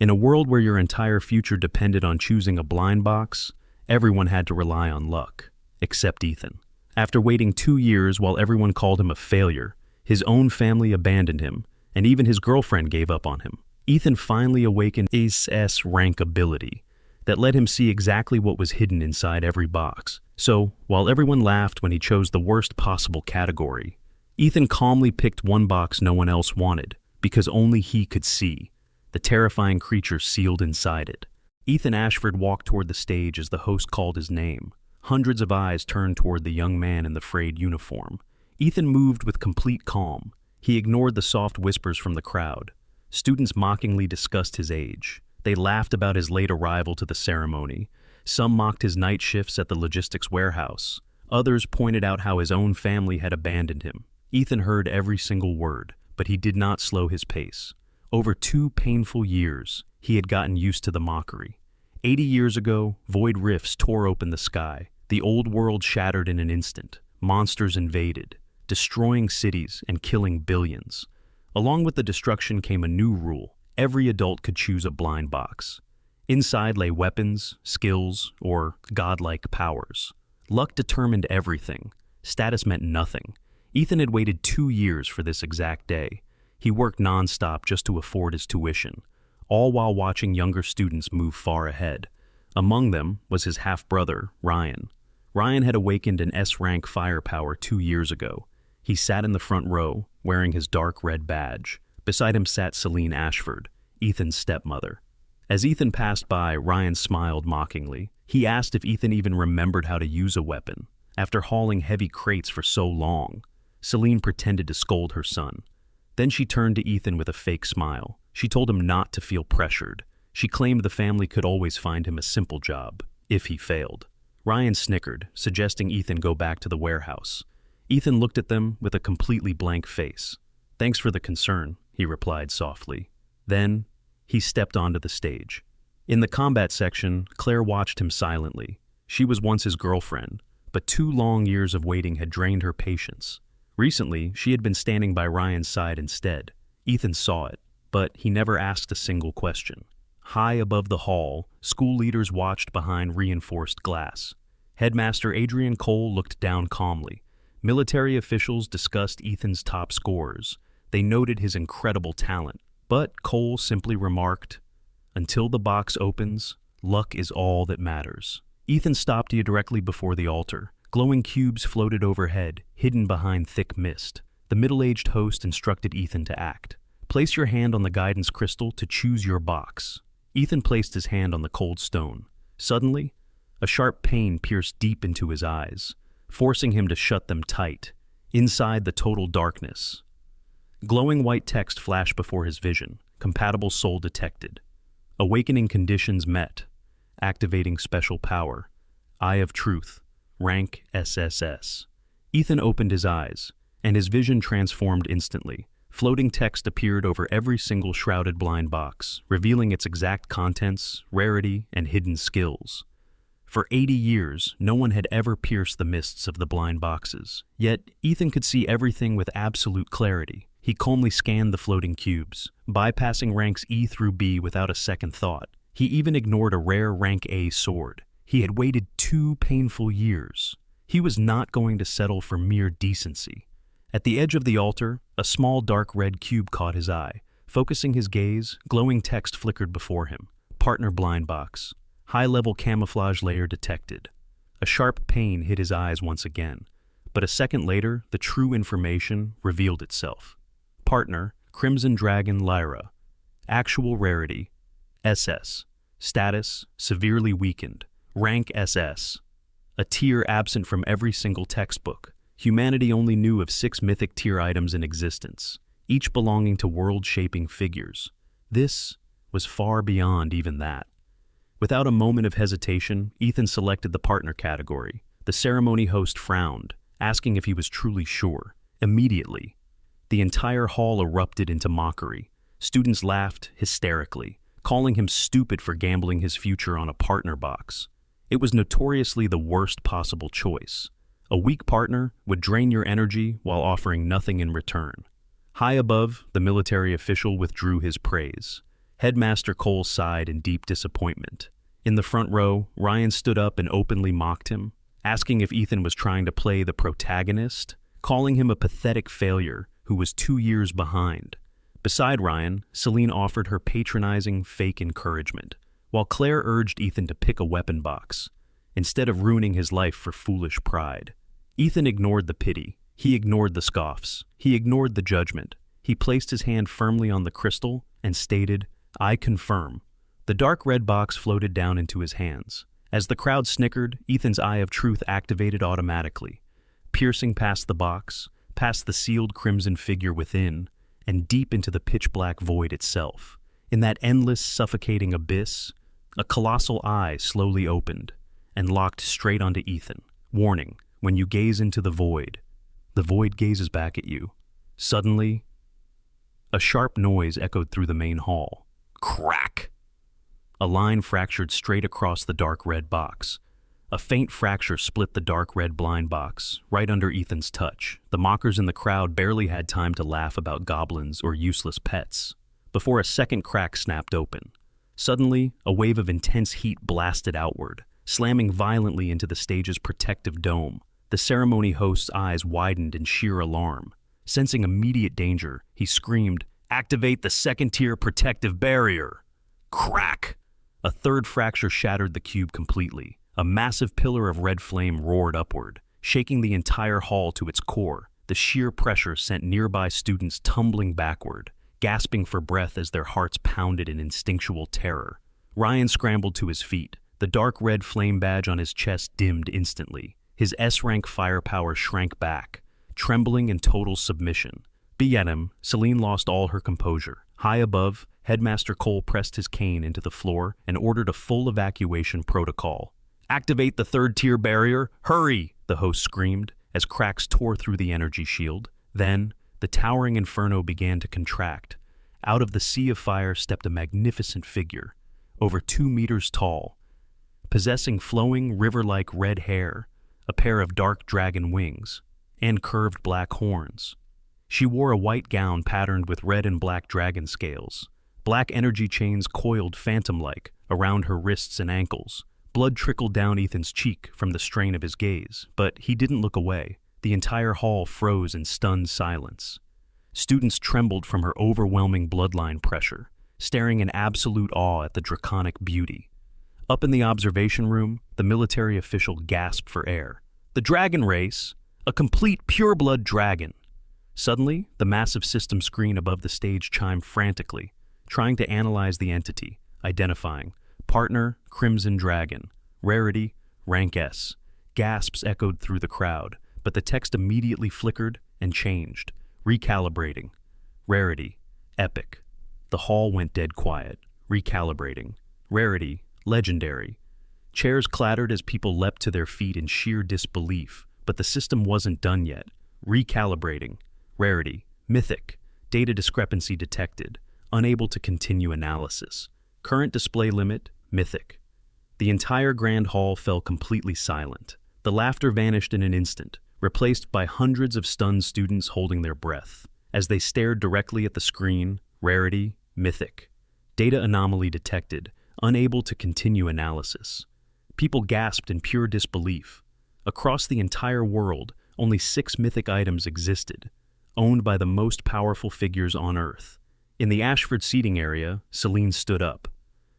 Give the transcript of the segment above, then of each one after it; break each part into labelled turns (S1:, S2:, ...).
S1: In a world where your entire future depended on choosing a blind box, everyone had to rely on luck, except Ethan. After waiting 2 years while everyone called him a failure, his own family abandoned him, and even his girlfriend gave up on him. Ethan finally awakened his S-rank ability that let him see exactly what was hidden inside every box. So, while everyone laughed when he chose the worst possible category, Ethan calmly picked one box no one else wanted, because only he could see the terrifying creature sealed inside it. Ethan Ashford walked toward the stage as the host called his name. Hundreds of eyes turned toward the young man in the frayed uniform. Ethan moved with complete calm. He ignored the soft whispers from the crowd. Students mockingly discussed his age. They laughed about his late arrival to the ceremony. Some mocked his night shifts at the logistics warehouse. Others pointed out how his own family had abandoned him. Ethan heard every single word, but he did not slow his pace. Over 2 painful years, he had gotten used to the mockery. 80 years ago, void rifts tore open the sky. The old world shattered in an instant. Monsters invaded, destroying cities and killing billions. Along with the destruction came a new rule. Every adult could choose a blind box. Inside lay weapons, skills, or godlike powers. Luck determined everything. Status meant nothing. Ethan had waited 2 years for this exact day. He worked non-stop just to afford his tuition, all while watching younger students move far ahead. Among them was his half-brother, Ryan. Ryan had awakened an S-rank firepower 2 years ago. He sat in the front row, wearing his dark red badge. Beside him sat Celine Ashford, Ethan's stepmother. As Ethan passed by, Ryan smiled mockingly. He asked if Ethan even remembered how to use a weapon. After hauling heavy crates for so long, Celine pretended to scold her son. Then she turned to Ethan with a fake smile. She told him not to feel pressured. She claimed the family could always find him a simple job, if he failed. Ryan snickered, suggesting Ethan go back to the warehouse. Ethan looked at them with a completely blank face. "Thanks for the concern," he replied softly. Then, he stepped onto the stage. In the combat section, Claire watched him silently. She was once his girlfriend, but 2 long years of waiting had drained her patience. Recently, she had been standing by Ryan's side instead. Ethan saw it, but he never asked a single question. High above the hall, school leaders watched behind reinforced glass. Headmaster Adrian Cole looked down calmly. Military officials discussed Ethan's top scores. They noted his incredible talent, but Cole simply remarked, "Until the box opens, luck is all that matters." Ethan stopped directly before the altar. Glowing cubes floated overhead, hidden behind thick mist. The middle-aged host instructed Ethan to act. "Place your hand on the guidance crystal to choose your box." Ethan placed his hand on the cold stone. Suddenly, a sharp pain pierced deep into his eyes, forcing him to shut them tight. Inside the total darkness, glowing white text flashed before his vision. Compatible soul detected. Awakening conditions met. Activating special power. Eye of Truth. Rank SSS. Ethan opened his eyes, and his vision transformed instantly. Floating text appeared over every single shrouded blind box, revealing its exact contents, rarity, and hidden skills. For 80 years, no one had ever pierced the mists of the blind boxes. Yet, Ethan could see everything with absolute clarity. He calmly scanned the floating cubes, bypassing ranks E through B without a second thought. He even ignored a rare rank A sword. He had waited 2 painful years. He was not going to settle for mere decency. At the edge of the altar, a small dark red cube caught his eye. Focusing his gaze, glowing text flickered before him. Partner blind box. High-level camouflage layer detected. A sharp pain hit his eyes once again, but a second later, the true information revealed itself. Partner, Crimson Dragon Lyra. Actual rarity, SS. Status, severely weakened. Rank SS. A tier absent from every single textbook. Humanity only knew of 6 mythic tier items in existence, each belonging to world-shaping figures. This was far beyond even that. Without a moment of hesitation, Ethan selected the partner category. The ceremony host frowned, asking if he was truly sure. Immediately, the entire hall erupted into mockery. Students laughed hysterically, calling him stupid for gambling his future on a partner box. It was notoriously the worst possible choice. A weak partner would drain your energy while offering nothing in return. High above, the military official withdrew his praise. Headmaster Cole sighed in deep disappointment. In the front row, Ryan stood up and openly mocked him, asking if Ethan was trying to play the protagonist, calling him a pathetic failure who was 2 years behind. Beside Ryan, Celine offered her patronizing, fake encouragement, while Claire urged Ethan to pick a weapon box, instead of ruining his life for foolish pride. Ethan ignored the pity. He ignored the scoffs. He ignored the judgment. He placed his hand firmly on the crystal and stated, "I confirm." The dark red box floated down into his hands. As the crowd snickered, Ethan's eye of truth activated automatically, piercing past the box, past the sealed crimson figure within, and deep into the pitch-black void itself. In that endless, suffocating abyss, a colossal eye slowly opened and locked straight onto Ethan. Warning, when you gaze into the void gazes back at you. Suddenly, a sharp noise echoed through the main hall. Crack! A line fractured straight across the dark red box. A faint fracture split the dark red blind box, right under Ethan's touch. The mockers in the crowd barely had time to laugh about goblins or useless pets, before a second crack snapped open. Suddenly, a wave of intense heat blasted outward, slamming violently into the stage's protective dome. The ceremony host's eyes widened in sheer alarm. Sensing immediate danger, he screamed, "Activate the second-tier protective barrier!" Crack! A third fracture shattered the cube completely. A massive pillar of red flame roared upward, shaking the entire hall to its core. The sheer pressure sent nearby students tumbling backward, gasping for breath as their hearts pounded in instinctual terror. Ryan scrambled to his feet. The dark red flame badge on his chest dimmed instantly. His S-rank firepower shrank back, trembling in total submission. At him, Celine lost all her composure. High above, Headmaster Cole pressed his cane into the floor and ordered a full evacuation protocol. "Activate the third-tier barrier! Hurry!" the host screamed as cracks tore through the energy shield. Then, the towering inferno began to contract. Out of the sea of fire stepped a magnificent figure, over 2 meters tall, possessing flowing river-like red hair, a pair of dark dragon wings, and curved black horns. She wore a white gown patterned with red and black dragon scales. Black energy chains coiled phantom-like around her wrists and ankles. Blood trickled down Ethan's cheek from the strain of his gaze, but he didn't look away. The entire hall froze in stunned silence. Students trembled from her overwhelming bloodline pressure, staring in absolute awe at the draconic beauty. Up in the observation room, the military official gasped for air. "The dragon race! A complete pureblood dragon!" Suddenly, the massive system screen above the stage chimed frantically, trying to analyze the entity, identifying partner, Crimson Dragon, rarity, rank S. Gasps echoed through the crowd, but the text immediately flickered and changed, recalibrating. Rarity, epic. The hall went dead quiet, recalibrating. Rarity, legendary. Chairs clattered as people leapt to their feet in sheer disbelief, but the system wasn't done yet. Recalibrating. Rarity, mythic. Data discrepancy detected. Unable to continue analysis. Current display limit, mythic. The entire grand hall fell completely silent. The laughter vanished in an instant, replaced by hundreds of stunned students holding their breath. As they stared directly at the screen, rarity, mythic. Data anomaly detected, unable to continue analysis. People gasped in pure disbelief. Across the entire world, only 6 mythic items existed, owned by the most powerful figures on Earth. In the Ashford seating area, Celine stood up.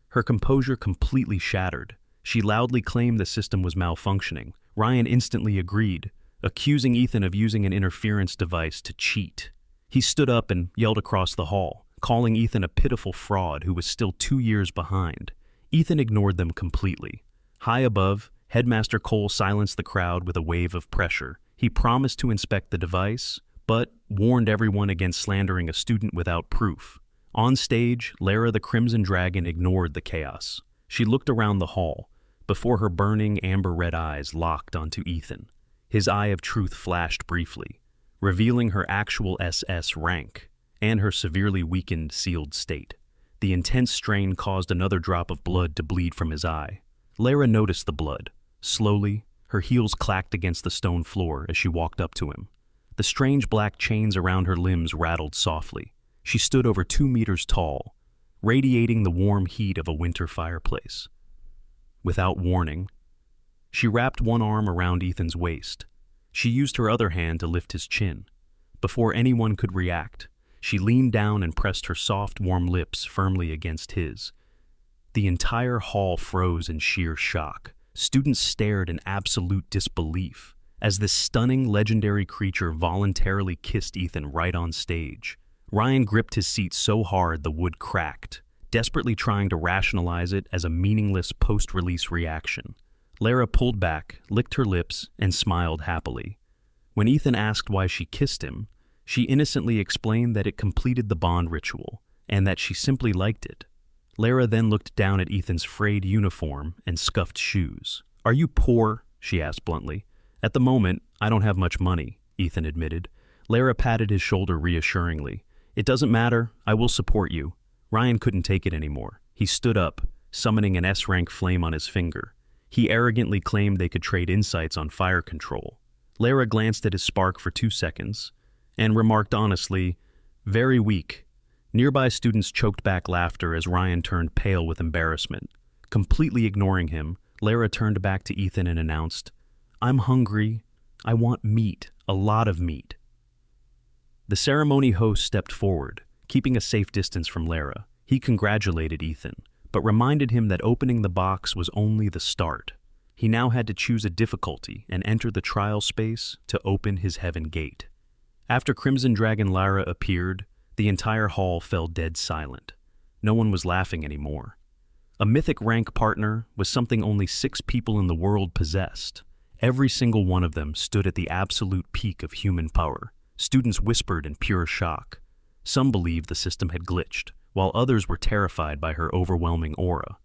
S1: Her composure completely shattered. She loudly claimed the system was malfunctioning. Ryan instantly agreed, accusing Ethan of using an interference device to cheat. He stood up and yelled across the hall, calling Ethan a pitiful fraud who was still 2 years behind. Ethan ignored them completely. High above, Headmaster Cole silenced the crowd with a wave of pressure. He promised to inspect the device, but warned everyone against slandering a student without proof. On stage, Lara the Crimson Dragon ignored the chaos. She looked around the hall, before her burning amber-red eyes locked onto Ethan. His eye of truth flashed briefly, revealing her actual SS rank and her severely weakened sealed state. The intense strain caused another drop of blood to bleed from his eye. Lara noticed the blood. Slowly, her heels clacked against the stone floor as she walked up to him. The strange black chains around her limbs rattled softly. She stood over 2 meters tall, radiating the warm heat of a winter fireplace. Without warning, she wrapped one arm around Ethan's waist. She used her other hand to lift his chin. Before anyone could react, she leaned down and pressed her soft, warm lips firmly against his. The entire hall froze in sheer shock. Students stared in absolute disbelief as this stunning, legendary creature voluntarily kissed Ethan right on stage. Ryan gripped his seat so hard the wood cracked, desperately trying to rationalize it as a meaningless post-release reaction. Lara pulled back, licked her lips, and smiled happily. When Ethan asked why she kissed him, she innocently explained that it completed the bond ritual, and that she simply liked it. Lara then looked down at Ethan's frayed uniform and scuffed shoes. "Are you poor?" she asked bluntly. "At the moment, I don't have much money," Ethan admitted. Lara patted his shoulder reassuringly. "It doesn't matter, I will support you." Ryan couldn't take it anymore. He stood up, summoning an S-rank flame on his finger. He arrogantly claimed they could trade insights on fire control. Lara glanced at his spark for 2 seconds, and remarked honestly, "Very weak." Nearby students choked back laughter as Ryan turned pale with embarrassment. Completely ignoring him, Lara turned back to Ethan and announced, "I'm hungry. I want meat, a lot of meat." The ceremony host stepped forward, keeping a safe distance from Lara. He congratulated Ethan, but reminded him that opening the box was only the start. He now had to choose a difficulty and enter the trial space to open his heaven gate. After Crimson Dragon Lara appeared, the entire hall fell dead silent. No one was laughing anymore. A mythic rank partner was something only 6 people in the world possessed. Every single one of them stood at the absolute peak of human power. Students whispered in pure shock. Some believed the system had glitched, while others were terrified by her overwhelming aura.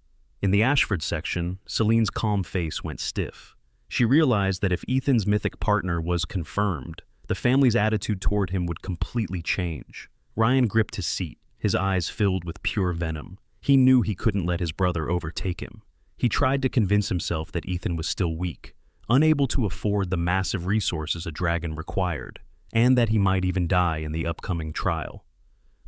S1: In the Ashford section, Celine's calm face went stiff. She realized that if Ethan's mythic partner was confirmed, the family's attitude toward him would completely change. Ryan gripped his seat, his eyes filled with pure venom. He knew he couldn't let his brother overtake him. He tried to convince himself that Ethan was still weak, unable to afford the massive resources a dragon required, and that he might even die in the upcoming trial.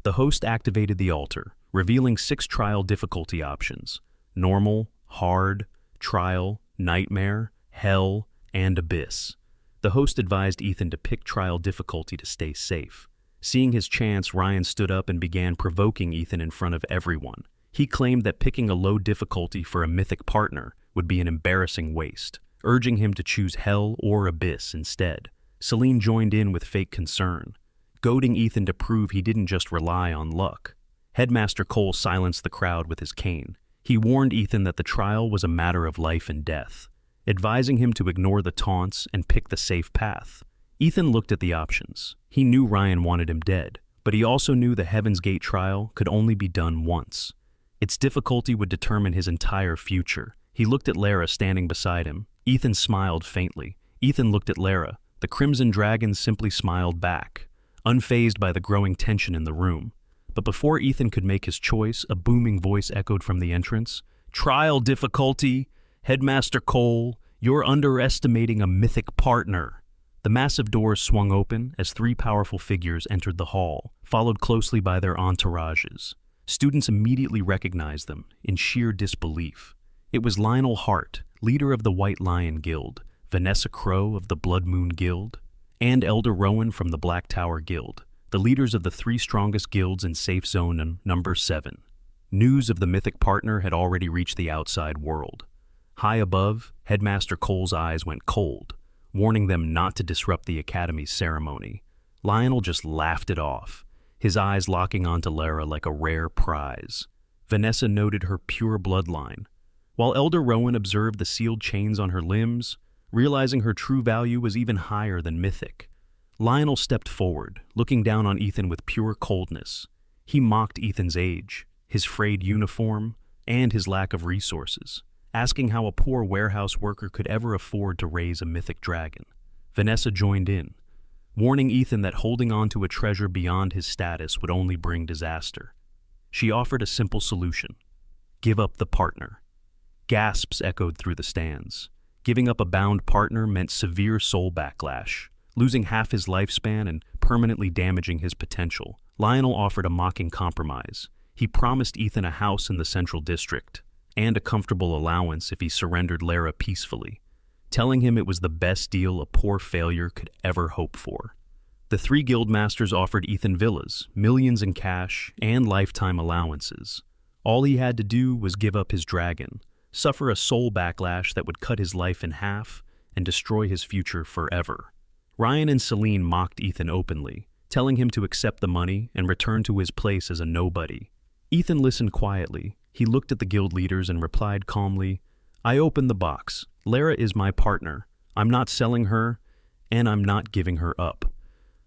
S1: The host activated the altar, revealing 6 trial difficulty options: normal, hard, trial, nightmare, hell, and abyss. The host advised Ethan to pick trial difficulty to stay safe. Seeing his chance, Ryan stood up and began provoking Ethan in front of everyone. He claimed that picking a low difficulty for a mythic partner would be an embarrassing waste, urging him to choose hell or abyss instead. Celine joined in with fake concern, goading Ethan to prove he didn't just rely on luck. Headmaster Cole silenced the crowd with his cane. He warned Ethan that the trial was a matter of life and death, advising him to ignore the taunts and pick the safe path. Ethan looked at the options. He knew Ryan wanted him dead, but he also knew the Heaven's Gate trial could only be done once. Its difficulty would determine his entire future. He looked at Lara standing beside him. Ethan smiled faintly. Ethan looked at Lara. The Crimson Dragon simply smiled back, unfazed by the growing tension in the room. But before Ethan could make his choice, a booming voice echoed from the entrance. "Trial difficulty! Headmaster Cole, you're underestimating a mythic partner." The massive doors swung open as 3 powerful figures entered the hall, followed closely by their entourages. Students immediately recognized them, in sheer disbelief. It was Lionel Hart, leader of the White Lion Guild, Vanessa Crow of the Blood Moon Guild, and Elder Rowan from the Black Tower Guild, the leaders of the 3 strongest guilds in Safe Zone number 7. News of the mythic partner had already reached the outside world. High above, Headmaster Cole's eyes went cold, warning them not to disrupt the Academy's ceremony. Lionel just laughed it off, his eyes locking onto Lara like a rare prize. Vanessa noted her pure bloodline, while Elder Rowan observed the sealed chains on her limbs, realizing her true value was even higher than mythic. Lionel stepped forward, looking down on Ethan with pure coldness. He mocked Ethan's age, his frayed uniform, and his lack of resources, asking how a poor warehouse worker could ever afford to raise a mythic dragon. Vanessa joined in, warning Ethan that holding on to a treasure beyond his status would only bring disaster. She offered a simple solution: give up the partner. Gasps echoed through the stands. Giving up a bound partner meant severe soul backlash, losing half his lifespan and permanently damaging his potential. Lionel offered a mocking compromise. He promised Ethan a house in the Central District and a comfortable allowance if he surrendered Lara peacefully, telling him it was the best deal a poor failure could ever hope for. The three guildmasters offered Ethan villas, millions in cash, and lifetime allowances. All he had to do was give up his dragon, suffer a soul backlash that would cut his life in half, and destroy his future forever. Ryan and Celine mocked Ethan openly, telling him to accept the money and return to his place as a nobody. Ethan listened quietly. He looked at the guild leaders and replied calmly, "I opened the box. Lara is my partner. I'm not selling her, and I'm not giving her up."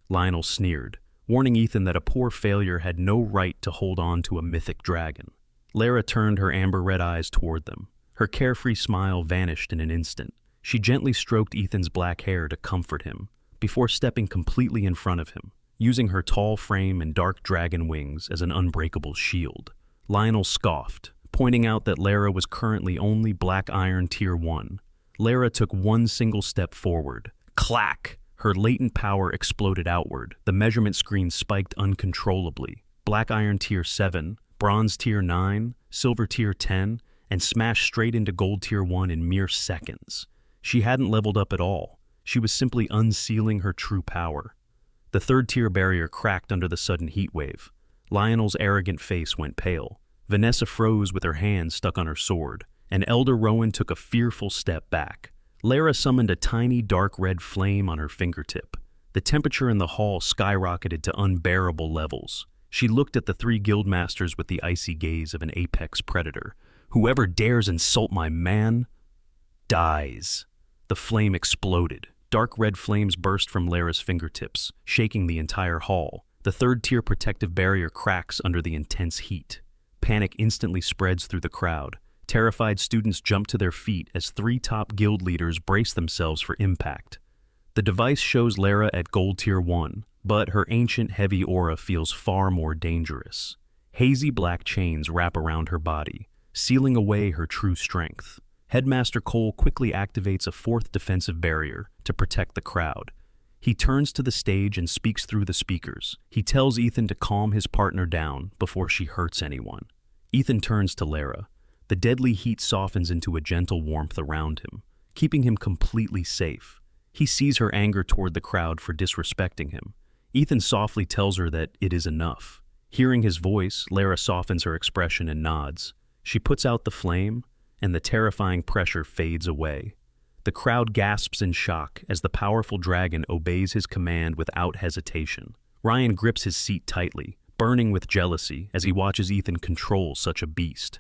S1: Lionel sneered, warning Ethan that a poor failure had no right to hold on to a mythic dragon. Lara turned her amber-red eyes toward them. Her carefree smile vanished in an instant. She gently stroked Ethan's black hair to comfort him, before stepping completely in front of him, using her tall frame and dark dragon wings as an unbreakable shield. Lionel scoffed, pointing out that Lara was currently only Black Iron Tier 1. Lara took one single step forward. Clack! Her latent power exploded outward. The measurement screen spiked uncontrollably. Black Iron Tier 7, Bronze Tier 9, Silver Tier 10, and smashed straight into Gold Tier 1 in mere seconds. She hadn't leveled up at all. She was simply unsealing her true power. The third tier barrier cracked under the sudden heat wave. Lionel's arrogant face went pale. Vanessa froze with her hand stuck on her sword, and Elder Rowan took a fearful step back. Lara summoned a tiny dark red flame on her fingertip. The temperature in the hall skyrocketed to unbearable levels. She looked at the three guildmasters with the icy gaze of an apex predator. "Whoever dares insult my man, dies." The flame exploded. Dark red flames burst from Lara's fingertips, shaking the entire hall. The third-tier protective barrier cracks under the intense heat. Panic instantly spreads through the crowd. Terrified students jump to their feet as three top guild leaders brace themselves for impact. The device shows Lara at Gold Tier 1, but her ancient heavy aura feels far more dangerous. Hazy black chains wrap around her body, sealing away her true strength. Headmaster Cole quickly activates a fourth defensive barrier to protect the crowd. He turns to the stage and speaks through the speakers. He tells Ethan to calm his partner down before she hurts anyone. Ethan turns to Lara. The deadly heat softens into a gentle warmth around him, keeping him completely safe. He sees her anger toward the crowd for disrespecting him. Ethan softly tells her that it is enough. Hearing his voice, Lara softens her expression and nods. She puts out the flame, and the terrifying pressure fades away. The crowd gasps in shock as the powerful dragon obeys his command without hesitation. Ryan grips his seat tightly, burning with jealousy as he watches Ethan control such a beast.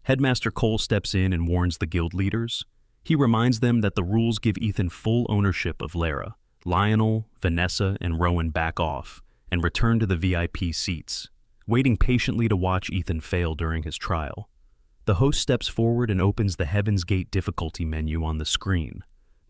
S1: Headmaster Cole steps in and warns the guild leaders. He reminds them that the rules give Ethan full ownership of Lara. Lionel, Vanessa, and Rowan back off and return to the VIP seats, waiting patiently to watch Ethan fail during his trial. The host steps forward and opens the Heaven's Gate difficulty menu on the screen.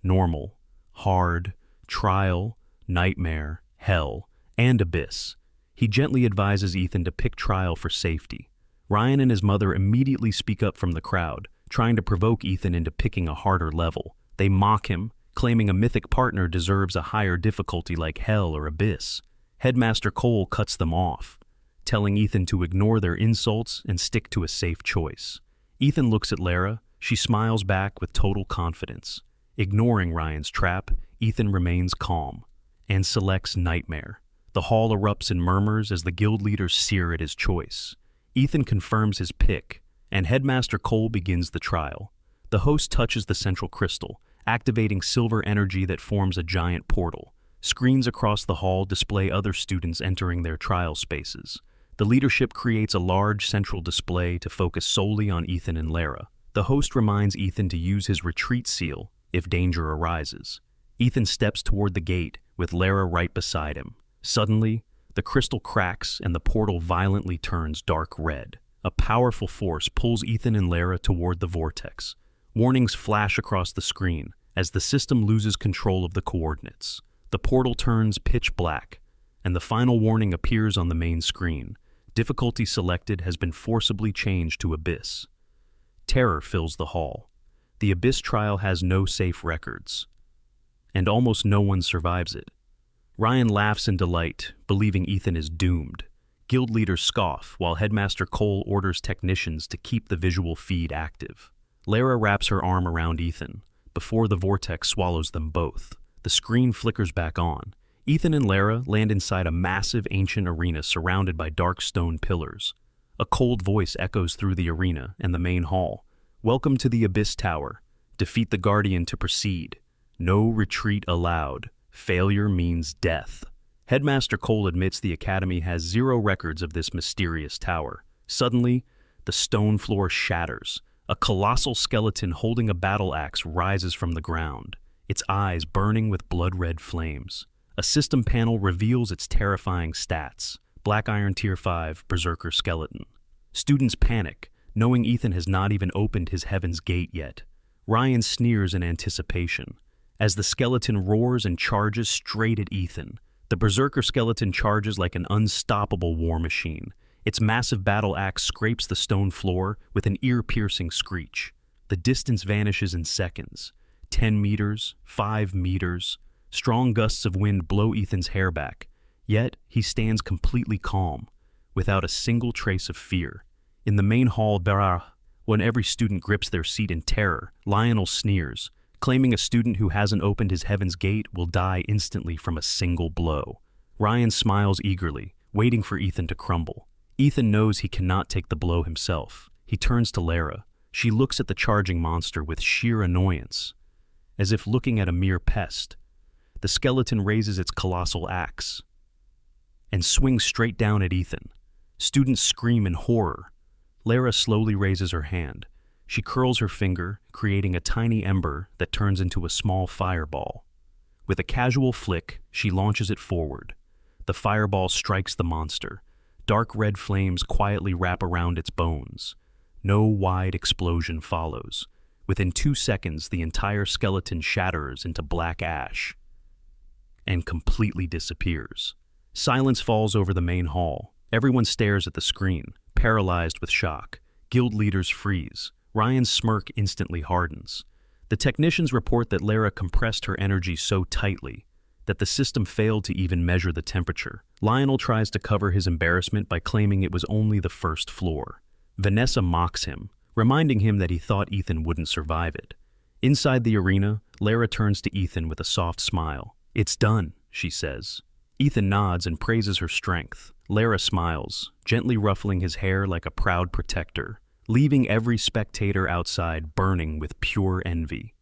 S1: Normal, hard, trial, nightmare, hell, and abyss. He gently advises Ethan to pick trial for safety. Ryan and his mother immediately speak up from the crowd, trying to provoke Ethan into picking a harder level. They mock him, claiming a mythic partner deserves a higher difficulty like hell or abyss. Headmaster Cole cuts them off, telling Ethan to ignore their insults and stick to a safe choice. Ethan looks at Lara. She smiles back with total confidence. Ignoring Ryan's trap, Ethan remains calm and selects Nightmare. The hall erupts in murmurs as the guild leaders sear at his choice. Ethan confirms his pick, and Headmaster Cole begins the trial. The host touches the central crystal, activating silver energy that forms a giant portal. Screens across the hall display other students entering their trial spaces. The leadership creates a large central display to focus solely on Ethan and Lara. The host reminds Ethan to use his retreat seal if danger arises. Ethan steps toward the gate, with Lara right beside him. Suddenly, the crystal cracks and the portal violently turns dark red. A powerful force pulls Ethan and Lara toward the vortex. Warnings flash across the screen as the system loses control of the coordinates. The portal turns pitch black, and the final warning appears on the main screen. Difficulty selected has been forcibly changed to Abyss. Terror fills the hall. The Abyss trial has no safe records, and almost no one survives it. Ryan laughs in delight, believing Ethan is doomed. Guild leaders scoff, while Headmaster Cole orders technicians to keep the visual feed active. Lara wraps her arm around Ethan, before the vortex swallows them both. The screen flickers back on. Ethan and Lara land inside a massive ancient arena surrounded by dark stone pillars. A cold voice echoes through the arena and the main hall. "Welcome to the Abyss Tower. Defeat the Guardian to proceed. No retreat allowed. Failure means death." Headmaster Cole admits the Academy has zero records of this mysterious tower. Suddenly, the stone floor shatters. A colossal skeleton holding a battle axe rises from the ground, its eyes burning with blood-red flames. A system panel reveals its terrifying stats: Black Iron Tier 5 Berserker Skeleton. Students panic, knowing Ethan has not even opened his Heaven's Gate yet. Ryan sneers in anticipation. As the skeleton roars and charges straight at Ethan, the Berserker Skeleton charges like an unstoppable war machine. Its massive battle axe scrapes the stone floor with an ear-piercing screech. The distance vanishes in seconds. 10 meters, 5 meters. Strong gusts of wind blow Ethan's hair back. Yet, he stands completely calm, without a single trace of fear. In the main hall, when every student grips their seat in terror, Lionel sneers, claiming a student who hasn't opened his Heaven's Gate will die instantly from a single blow. Ryan smiles eagerly, waiting for Ethan to crumble. Ethan knows he cannot take the blow himself. He turns to Lara. She looks at the charging monster with sheer annoyance, as if looking at a mere pest. The skeleton raises its colossal axe and swings straight down at Ethan. Students scream in horror. Lara slowly raises her hand. She curls her finger, creating a tiny ember that turns into a small fireball. With a casual flick, she launches it forward. The fireball strikes the monster. Dark red flames quietly wrap around its bones. No wide explosion follows. Within 2 seconds, the entire skeleton shatters into black ash and completely disappears. Silence falls over the main hall. Everyone stares at the screen, paralyzed with shock. Guild leaders freeze. Ryan's smirk instantly hardens. The technicians report that Lara compressed her energy so tightly that the system failed to even measure the temperature. Lionel tries to cover his embarrassment by claiming it was only the first floor. Vanessa mocks him, reminding him that he thought Ethan wouldn't survive it. Inside the arena, Lara turns to Ethan with a soft smile. "It's done," she says. Ethan nods and praises her strength. Lara smiles, gently ruffling his hair like a proud protector, leaving every spectator outside burning with pure envy.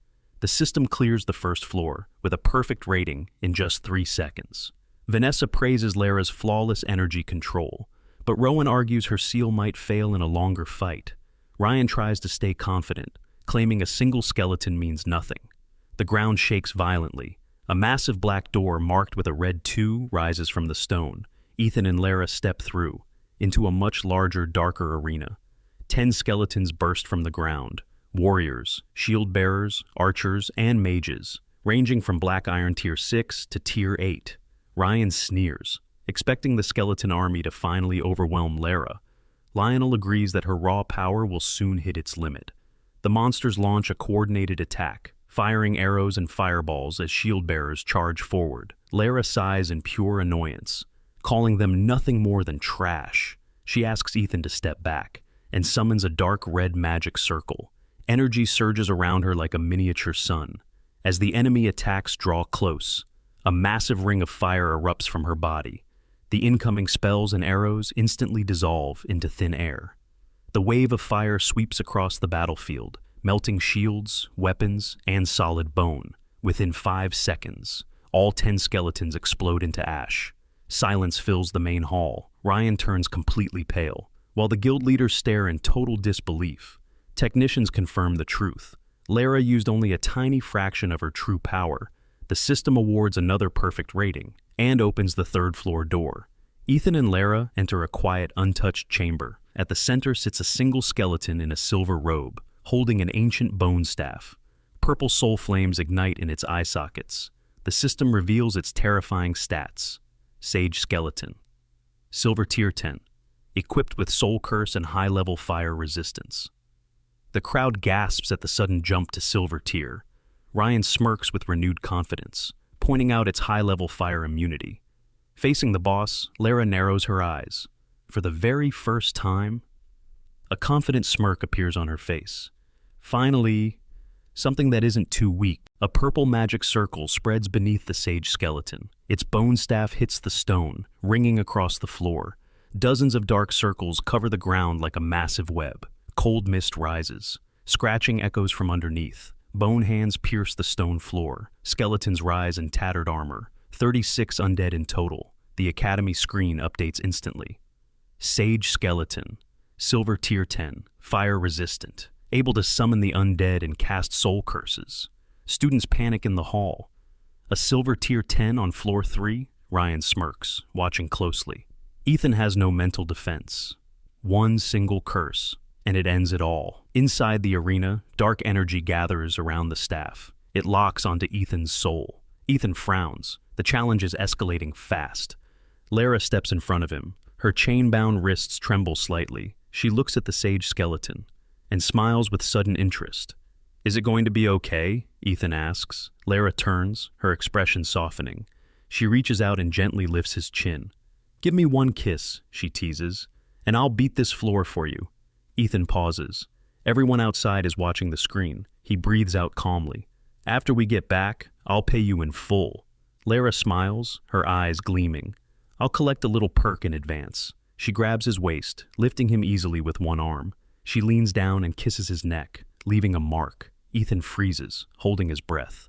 S1: The system clears the first floor, with a perfect rating in just 3 seconds. Vanessa praises Lara's flawless energy control, but Rowan argues her seal might fail in a longer fight. Ryan tries to stay confident, claiming a single skeleton means nothing. The ground shakes violently. A massive black door marked with a red 2 rises from the stone. Ethan and Lara step through, into a much larger, darker arena. 10 skeletons burst from the ground. Warriors, shield bearers, archers, and mages, ranging from Black Iron Tier 6 to Tier 8. Ryan sneers, expecting the skeleton army to finally overwhelm Lara. Lionel agrees that her raw power will soon hit its limit. The monsters launch a coordinated attack, firing arrows and fireballs as shield bearers charge forward. Lara sighs in pure annoyance, calling them nothing more than trash. She asks Ethan to step back and summons a dark red magic circle. Energy surges around her like a miniature sun. As the enemy attacks draw close, a massive ring of fire erupts from her body. The incoming spells and arrows instantly dissolve into thin air. The wave of fire sweeps across the battlefield, melting shields, weapons, and solid bone. Within 5 seconds, all 10 skeletons explode into ash. Silence fills the main hall. Ryan turns completely pale, while the guild leaders stare in total disbelief. Technicians confirm the truth. Lara used only a tiny fraction of her true power. The system awards another perfect rating and opens the 3rd floor door. Ethan and Lara enter a quiet, untouched chamber. At the center sits a single skeleton in a silver robe, holding an ancient bone staff. Purple soul flames ignite in its eye sockets. The system reveals its terrifying stats. Sage Skeleton. Silver Tier 10. Equipped with Soul Curse and high-level fire resistance. The crowd gasps at the sudden jump to Silver Tier. Ryan smirks with renewed confidence, pointing out its high-level fire immunity. Facing the boss, Lara narrows her eyes. for the very first time, a confident smirk appears on her face. Finally, something that isn't too weak. A purple magic circle spreads beneath the sage skeleton. Its bone staff hits the stone, ringing across the floor. Dozens of dark circles cover the ground like a massive web. Cold mist rises. Scratching echoes from underneath. Bone hands pierce the stone floor. Skeletons rise in tattered armor. 36 undead in total. The Academy screen updates instantly. Sage skeleton. Silver tier 10. Fire resistant. Able to summon the undead and cast soul curses. Students panic in the hall. A silver tier 10 on floor 3? Ryan smirks, watching closely. Ethan has no mental defense. One single curse, and it ends it all. Inside the arena, dark energy gathers around the staff. It locks onto Ethan's soul. Ethan frowns. The challenge is escalating fast. Lara steps in front of him. Her chain-bound wrists tremble slightly. She looks at the sage skeleton and smiles with sudden interest. "Is it going to be okay?" Ethan asks. Lara turns, her expression softening. She reaches out and gently lifts his chin. "Give me one kiss," she teases, "and I'll beat this floor for you." Ethan pauses. Everyone outside is watching the screen. He breathes out calmly. "After we get back, I'll pay you in full." Lara smiles, her eyes gleaming. "I'll collect a little perk in advance." She grabs his waist, lifting him easily with one arm. She leans down and kisses his neck, leaving a mark. Ethan freezes, holding his breath.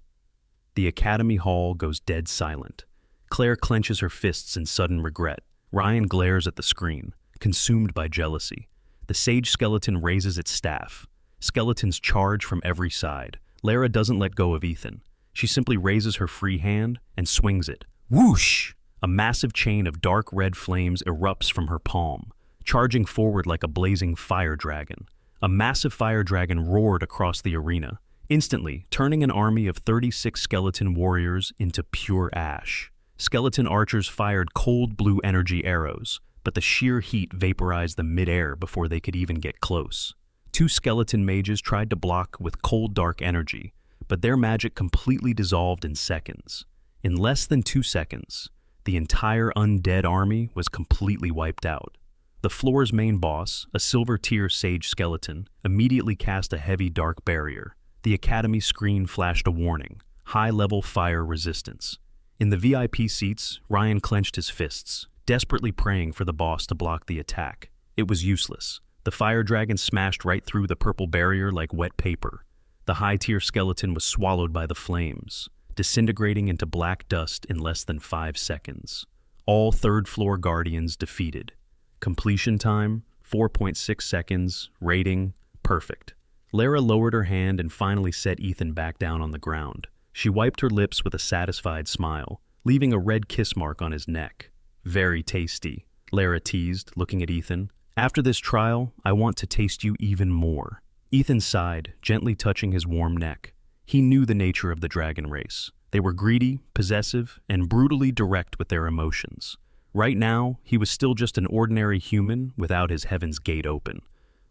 S1: The Academy Hall goes dead silent. Claire clenches her fists in sudden regret. Ryan glares at the screen, consumed by jealousy. The sage skeleton raises its staff. Skeletons charge from every side. Lara doesn't let go of Ethan. She simply raises her free hand and swings it. Whoosh! A massive chain of dark red flames erupts from her palm, charging forward like a blazing fire dragon. A massive fire dragon roared across the arena, instantly turning an army of 36 skeleton warriors into pure ash. Skeleton archers fired cold blue energy arrows, but the sheer heat vaporized them mid-air before they could even get close. 2 skeleton mages tried to block with cold dark energy, but their magic completely dissolved in seconds. In less than 2 seconds, the entire undead army was completely wiped out. The floor's main boss, a silver tier sage skeleton, immediately cast a heavy dark barrier. The Academy screen flashed a warning: high-level fire resistance. In the VIP seats, Ryan clenched his fists, desperately praying for the boss to block the attack. It was useless. The fire dragon smashed right through the purple barrier like wet paper. The high-tier skeleton was swallowed by the flames, disintegrating into black dust in less than 5 seconds. All third-floor guardians defeated. Completion time, 4.6 seconds. Rating, perfect. Lara lowered her hand and finally set Ethan back down on the ground. She wiped her lips with a satisfied smile, leaving a red kiss mark on his neck. "Very tasty," Lara teased, looking at Ethan. "After this trial, I want to taste you even more." Ethan sighed, gently touching his warm neck. He knew the nature of the dragon race. They were greedy, possessive, and brutally direct with their emotions. Right now, he was still just an ordinary human without his Heaven's Gate open,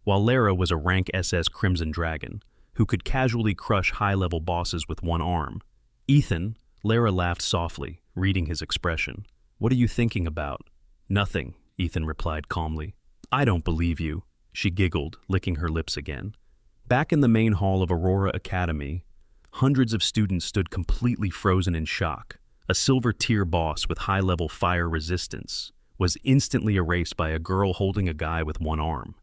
S1: while Lara was a rank SS Crimson Dragon, who could casually crush high-level bosses with one arm. "Ethan," Lara laughed softly, reading his expression. "What are you thinking about?" "Nothing," Ethan replied calmly. "I don't believe you," she giggled, licking her lips again. Back in the main hall of Aurora Academy, hundreds of students stood completely frozen in shock. A silver tier boss with high-level fire resistance was instantly erased by a girl holding a guy with one arm.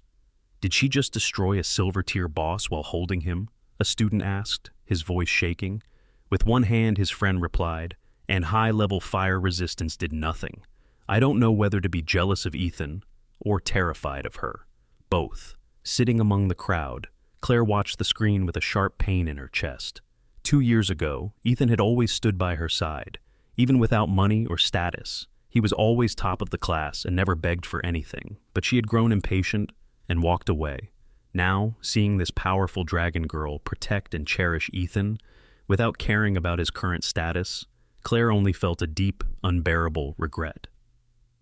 S1: "Did she just destroy a silver tier boss while holding him?" a student asked, his voice shaking. With one hand, his friend replied, "And high-level fire resistance did nothing. I don't know whether to be jealous of Ethan or terrified of her." Both. Sitting among the crowd, Claire watched the screen with a sharp pain in her chest. 2 years ago, Ethan had always stood by her side. Even without money or status, he was always top of the class and never begged for anything. But she had grown impatient and walked away. Now, seeing this powerful dragon girl protect and cherish Ethan without caring about his current status, Claire only felt a deep, unbearable regret.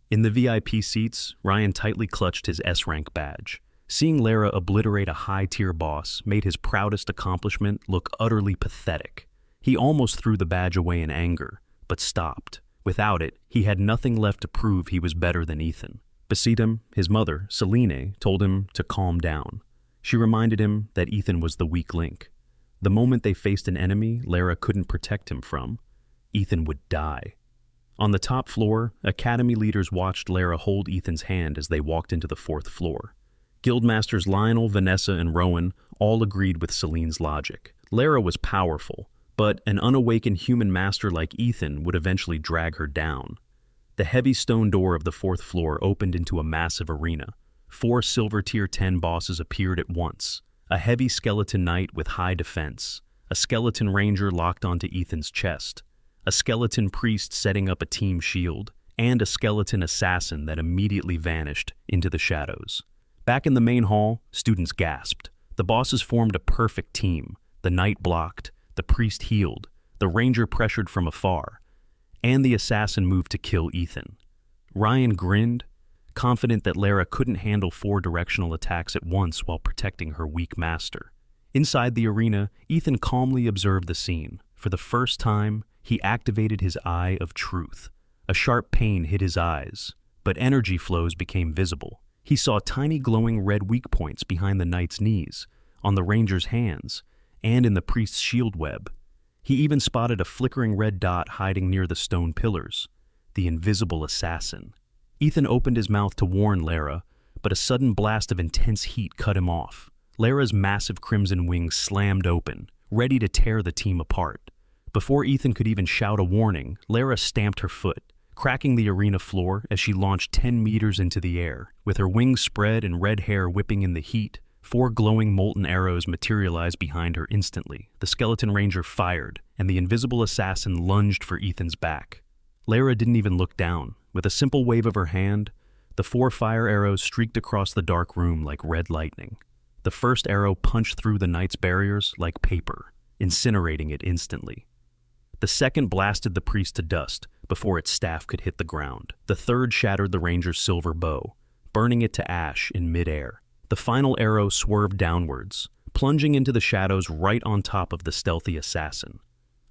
S1: In the VIP seats, Ryan tightly clutched his S-rank badge. Seeing Lara obliterate a high-tier boss made his proudest accomplishment look utterly pathetic. He almost threw the badge away in anger, but stopped. Without it, he had nothing left to prove he was better than Ethan. Beside him, his mother, Selene, told him to calm down. She reminded him that Ethan was the weak link. The moment they faced an enemy Lara couldn't protect him from, Ethan would die. On the top floor, academy leaders watched Lara hold Ethan's hand as they walked into the fourth floor. Guildmasters Lionel, Vanessa, and Rowan all agreed with Celine's logic. Lara was powerful, but an unawakened human master like Ethan would eventually drag her down. The heavy stone door of the fourth floor opened into a massive arena. 4 silver tier 10 bosses appeared at once. A heavy skeleton knight with high defense, a skeleton ranger locked onto Ethan's chest, a skeleton priest setting up a team shield, and a skeleton assassin that immediately vanished into the shadows. Back in the main hall, students gasped. The bosses formed a perfect team. The knight blocked, the priest healed, the ranger pressured from afar, and the assassin moved to kill Ethan. Ryan grinned, confident that Lara couldn't handle 4 directional attacks at once while protecting her weak master. Inside the arena, Ethan calmly observed the scene. For the first time, he activated his Eye of Truth. A sharp pain hit his eyes, but energy flows became visible. He saw tiny glowing red weak points behind the knight's knees, on the ranger's hands, and in the priest's shield web. He even spotted a flickering red dot hiding near the stone pillars. The invisible assassin. Ethan opened his mouth to warn Lara, but a sudden blast of intense heat cut him off. Lara's massive crimson wings slammed open, ready to tear the team apart. Before Ethan could even shout a warning, Lara stamped her foot, cracking the arena floor as she launched 10 meters into the air. With her wings spread and red hair whipping in the heat, 4 glowing molten arrows materialized behind her instantly. The skeleton ranger fired, and the invisible assassin lunged for Ethan's back. Lara didn't even look down. With a simple wave of her hand, the 4 fire arrows streaked across the dark room like red lightning. The first arrow punched through the knight's barriers like paper, incinerating it instantly. The second blasted the priest to dust before its staff could hit the ground. The third shattered the ranger's silver bow, burning it to ash in midair. The final arrow swerved downwards, plunging into the shadows right on top of the stealthy assassin.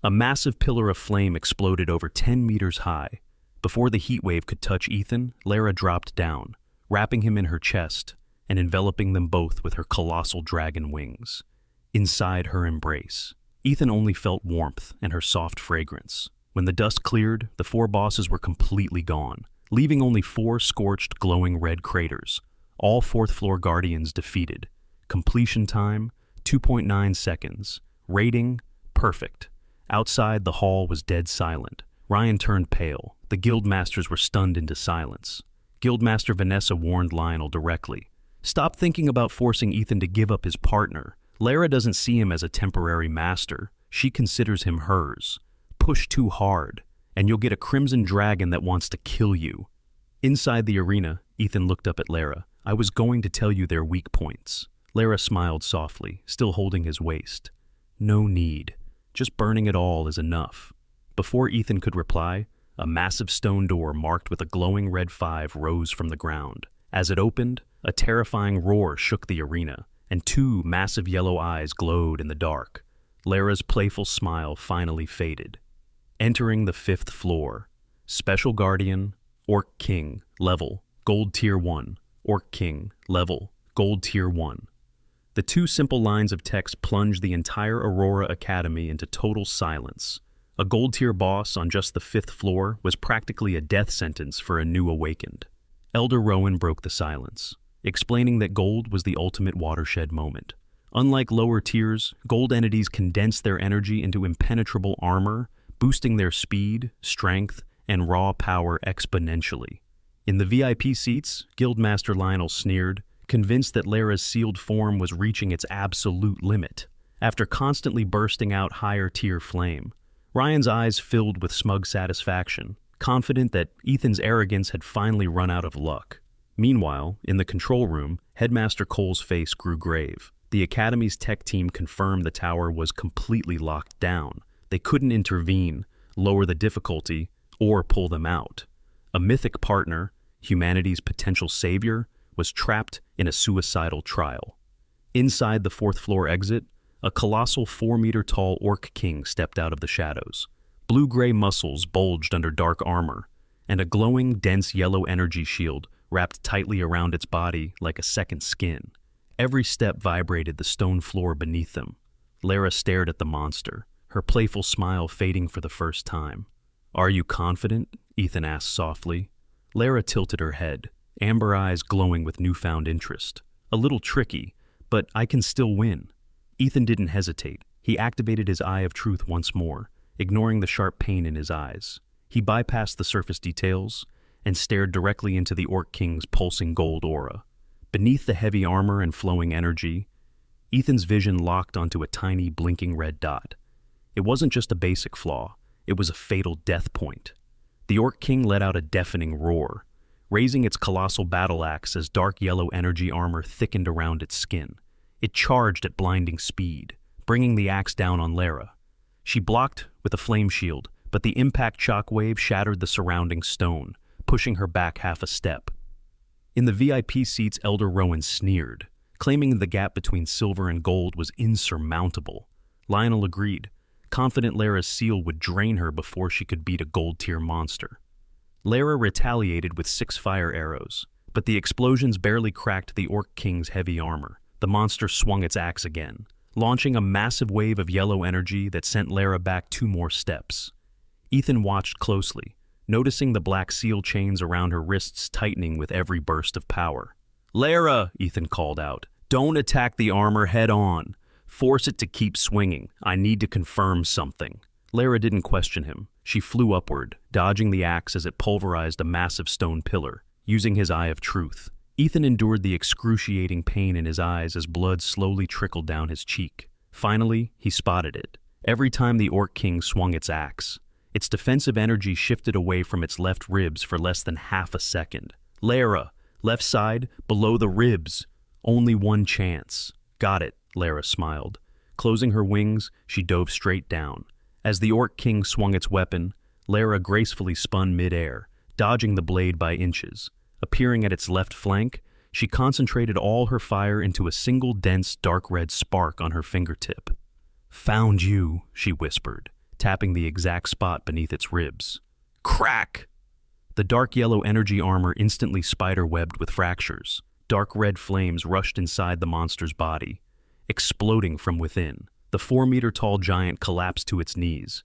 S1: A massive pillar of flame exploded over 10 meters high. Before the heat wave could touch Ethan, Lara dropped down, wrapping him in her chest and enveloping them both with her colossal dragon wings. Inside her embrace, Ethan only felt warmth and her soft fragrance. When the dust cleared, the 4 bosses were completely gone, leaving only 4 scorched, glowing red craters. All 4th floor guardians defeated. Completion time, 2.9 seconds. Rating, perfect. Outside, the hall was dead silent. Ryan turned pale. The guildmasters were stunned into silence. Guildmaster Vanessa warned Lionel directly. Stop thinking about forcing Ethan to give up his partner. Lara doesn't see him as a temporary master. She considers him hers. Push too hard, and you'll get a crimson dragon that wants to kill you. Inside the arena, Ethan looked up at Lara. I was going to tell you their weak points. Lara smiled softly, still holding his waist. No need. Just burning it all is enough. Before Ethan could reply, a massive stone door marked with a glowing red 5 rose from the ground. As it opened, a terrifying roar shook the arena, and 2 massive yellow eyes glowed in the dark. Lara's playful smile finally faded. Entering the 5th floor. Special Guardian, Orc King, level, Gold Tier 1. Orc King, level, Gold Tier 1. The 2 simple lines of text plunged the entire Aurora Academy into total silence. A Gold Tier boss on just the 5th floor was practically a death sentence for a new awakened. Elder Rowan broke the silence, explaining that gold was the ultimate watershed moment. Unlike lower tiers, gold entities condense their energy into impenetrable armor, boosting their speed, strength, and raw power exponentially. In the VIP seats, Guildmaster Lionel sneered, convinced that Lara's sealed form was reaching its absolute limit. After constantly bursting out higher-tier flame, Ryan's eyes filled with smug satisfaction, confident that Ethan's arrogance had finally run out of luck. Meanwhile, in the control room, Headmaster Cole's face grew grave. The Academy's tech team confirmed the tower was completely locked down. They couldn't intervene, lower the difficulty, or pull them out. A mythic partner, humanity's potential savior, was trapped in a suicidal trial. Inside the 4th floor exit, a colossal 4-meter-tall Orc King stepped out of the shadows. Blue-gray muscles bulged under dark armor, and a glowing, dense yellow energy shield wrapped tightly around its body like a second skin. Every step vibrated the stone floor beneath them. Lara stared at the monster, her playful smile fading for the first time. "Are you confident?" Ethan asked softly. Lara tilted her head, amber eyes glowing with newfound interest. "A little tricky, but I can still win." Ethan didn't hesitate. He activated his Eye of Truth once more, ignoring the sharp pain in his eyes. He bypassed the surface details and stared directly into the Orc King's pulsing gold aura. Beneath the heavy armor and flowing energy, Ethan's vision locked onto a tiny, blinking red dot. It wasn't just a basic flaw, it was a fatal death point. The Orc King let out a deafening roar, raising its colossal battle axe as dark yellow energy armor thickened around its skin. It charged at blinding speed, bringing the axe down on Lara. She blocked with a flame shield, but the impact shockwave shattered the surrounding stone, pushing her back half a step. In the VIP seats, Elder Rowan sneered, claiming the gap between silver and gold was insurmountable. Lionel agreed, confident Lara's seal would drain her before she could beat a gold-tier monster. Lara retaliated with 6 fire arrows, but the explosions barely cracked the Orc King's heavy armor. The monster swung its axe again, launching a massive wave of yellow energy that sent Lara back 2 more steps. Ethan watched closely, noticing the black seal chains around her wrists tightening with every burst of power. "Lara," Ethan called out, "don't attack the armor head-on. Force it to keep swinging. I need to confirm something." Lara didn't question him. She flew upward, dodging the axe as it pulverized a massive stone pillar, using his Eye of Truth. Ethan endured the excruciating pain in his eyes as blood slowly trickled down his cheek. Finally, he spotted it. Every time the Orc King swung its axe, its defensive energy shifted away from its left ribs for less than half a second. "Lara, left side, below the ribs. Only one chance." "Got it," Lara smiled. Closing her wings, she dove straight down. As the Orc King swung its weapon, Lara gracefully spun mid-air, dodging the blade by inches. Appearing at its left flank, she concentrated all her fire into a single dense dark red spark on her fingertip. "Found you," she whispered, tapping the exact spot beneath its ribs. Crack! The dark yellow energy armor instantly spider-webbed with fractures. Dark red flames rushed inside the monster's body, exploding from within. The 4-meter-tall giant collapsed to its knees,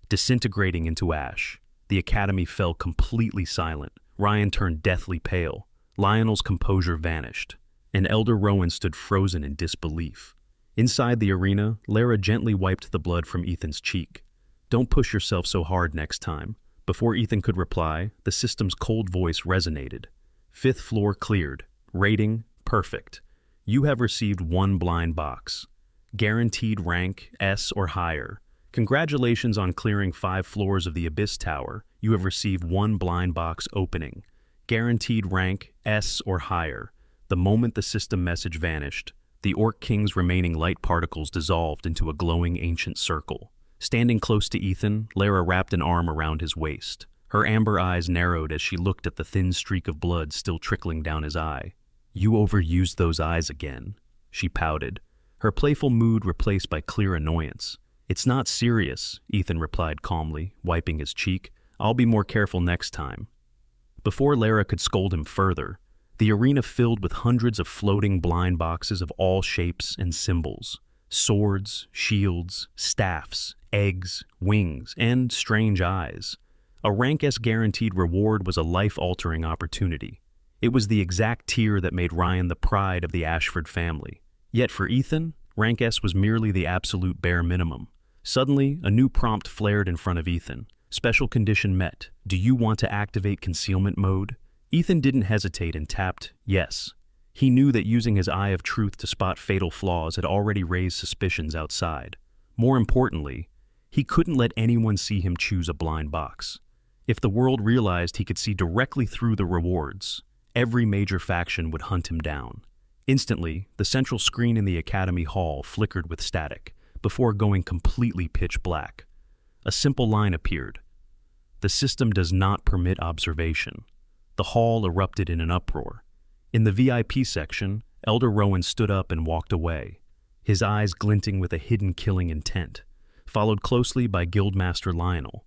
S1: disintegrating into ash. The academy fell completely silent. Ryan turned deathly pale. Lionel's composure vanished, and Elder Rowan stood frozen in disbelief. Inside the arena, Lara gently wiped the blood from Ethan's cheek. "Don't push yourself so hard next time." Before Ethan could reply, the system's cold voice resonated. "5th floor cleared. Rating, perfect. You have received 1 blind box. Guaranteed rank S or higher. Congratulations on clearing 5 floors of the Abyss Tower. You have received 1 blind box opening. Guaranteed rank S or higher." The moment the system message vanished, the Orc King's remaining light particles dissolved into a glowing ancient circle. Standing close to Ethan, Lara wrapped an arm around his waist. Her amber eyes narrowed as she looked at the thin streak of blood still trickling down his eye. "You overused those eyes again," she pouted, her playful mood replaced by clear annoyance. "It's not serious," Ethan replied calmly, wiping his cheek. "I'll be more careful next time." Before Lara could scold him further, the arena filled with hundreds of floating blind boxes of all shapes and symbols. Swords, shields, staffs, eggs, wings, and strange eyes. A rank S guaranteed reward was a life-altering opportunity. It was the exact tier that made Ryan the pride of the Ashford family. Yet for Ethan, rank S was merely the absolute bare minimum. Suddenly, a new prompt flared in front of Ethan. Special condition met. Do you want to activate concealment mode? Ethan didn't hesitate and tapped yes. He knew that using his Eye of Truth to spot fatal flaws had already raised suspicions outside. More importantly, he couldn't let anyone see him choose a blind box. If the world realized he could see directly through the rewards, every major faction would hunt him down. Instantly, the central screen in the Academy Hall flickered with static, before going completely pitch black. A simple line appeared. "The system does not permit observation." The hall erupted in an uproar. In the VIP section, Elder Rowan stood up and walked away, his eyes glinting with a hidden killing intent, followed closely by Guildmaster Lionel.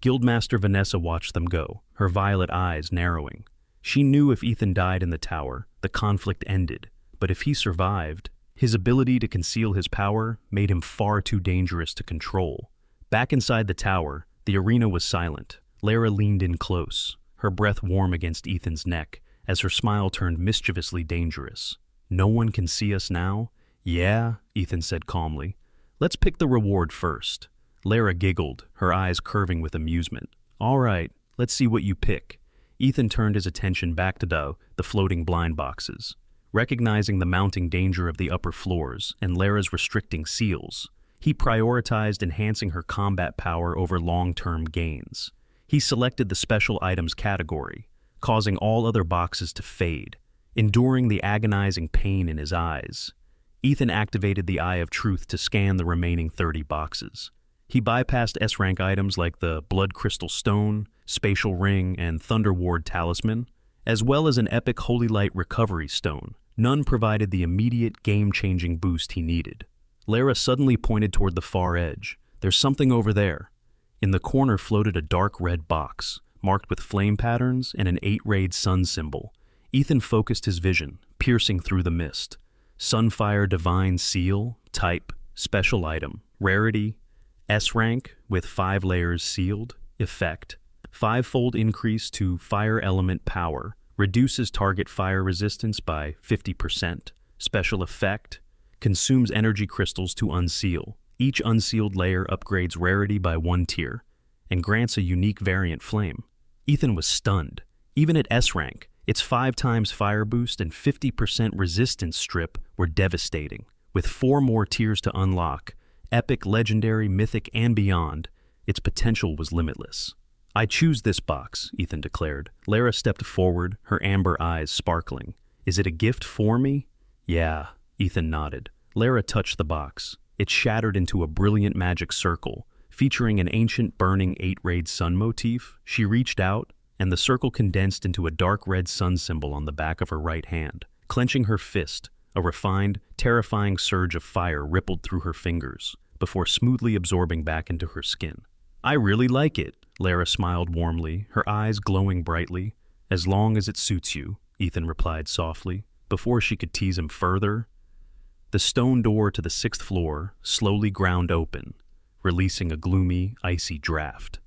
S1: Guildmaster Vanessa watched them go, her violet eyes narrowing. She knew if Ethan died in the tower, the conflict ended, but if he survived, his ability to conceal his power made him far too dangerous to control. Back inside the tower, the arena was silent. Lara leaned in close, her breath warm against Ethan's neck, as her smile turned mischievously dangerous. "No one can see us now?" "Yeah," Ethan said calmly. "Let's pick the reward first." Lara giggled, her eyes curving with amusement. "All right, let's see what you pick." Ethan turned his attention back to the floating blind boxes. Recognizing the mounting danger of the upper floors and Lara's restricting seals, he prioritized enhancing her combat power over long-term gains. He selected the special items category, causing all other boxes to fade, enduring the agonizing pain in his eyes. Ethan activated the Eye of Truth to scan the remaining 30 boxes. He bypassed S-rank items like the Blood Crystal Stone, Spatial Ring, and Thunder Ward Talisman, as well as an epic Holy Light Recovery Stone. None provided the immediate, game-changing boost he needed. Lara suddenly pointed toward the far edge. "There's something over there." In the corner floated a dark red box, marked with flame patterns and an 8-rayed sun symbol. Ethan focused his vision, piercing through the mist. Sunfire Divine Seal, type, special item, rarity, S-rank with 5 layers sealed, effect, 5-fold increase to fire element power, reduces target fire resistance by 50%, special effect, consumes energy crystals to unseal. Each unsealed layer upgrades rarity by 1 tier, and grants a unique variant flame. Ethan was stunned. Even at S-rank, its 5 times fire boost and 50% resistance strip were devastating. With 4 more tiers to unlock, epic, legendary, mythic, and beyond, its potential was limitless. "I choose this box," Ethan declared. Lara stepped forward, her amber eyes sparkling. "Is it a gift for me?" "Yeah," Ethan nodded. Lara touched the box. It shattered into a brilliant magic circle, featuring an ancient burning 8-rayed sun motif. She reached out, and the circle condensed into a dark red sun symbol on the back of her right hand. Clenching her fist, a refined, terrifying surge of fire rippled through her fingers, before smoothly absorbing back into her skin. "I really like it," Lara smiled warmly, her eyes glowing brightly. "As long as it suits you," Ethan replied softly, before she could tease him further. The stone door to the 6th floor slowly ground open, releasing a gloomy, icy draft.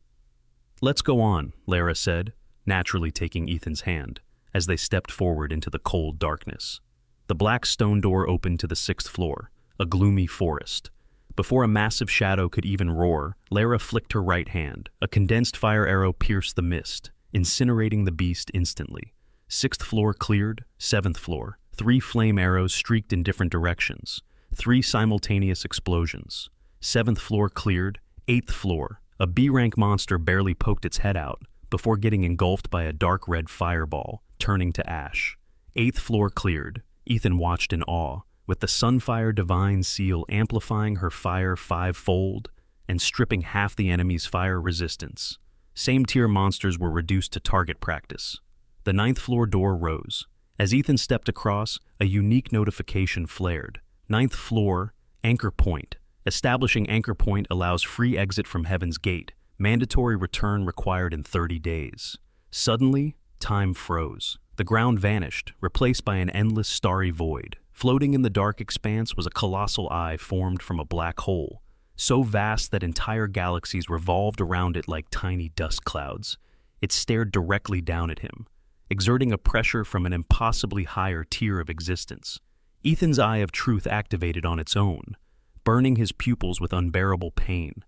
S1: "Let's go on," Lara said, naturally taking Ethan's hand, as they stepped forward into the cold darkness. The black stone door opened to the 6th floor, a gloomy forest. Before a massive shadow could even roar, Lara flicked her right hand. A condensed fire arrow pierced the mist, incinerating the beast instantly. 6th floor cleared, 7th floor. 3 flame arrows streaked in different directions. 3 simultaneous explosions. 7th floor cleared, 8th floor. A B-rank monster barely poked its head out, before getting engulfed by a dark red fireball, turning to ash. 8th floor cleared. Ethan watched in awe, with the Sunfire Divine Seal amplifying her fire 5-fold and stripping half the enemy's fire resistance. Same-tier monsters were reduced to target practice. The 9th floor door rose. As Ethan stepped across, a unique notification flared. 9th floor, Anchor Point. Establishing Anchor Point allows free exit from Heaven's Gate. Mandatory return required in 30 days. Suddenly, time froze. The ground vanished, replaced by an endless starry void. Floating in the dark expanse was a colossal eye formed from a black hole, so vast that entire galaxies revolved around it like tiny dust clouds. It stared directly down at him, exerting a pressure from an impossibly higher tier of existence. Ethan's Eye of Truth activated on its own, burning his pupils with unbearable pain.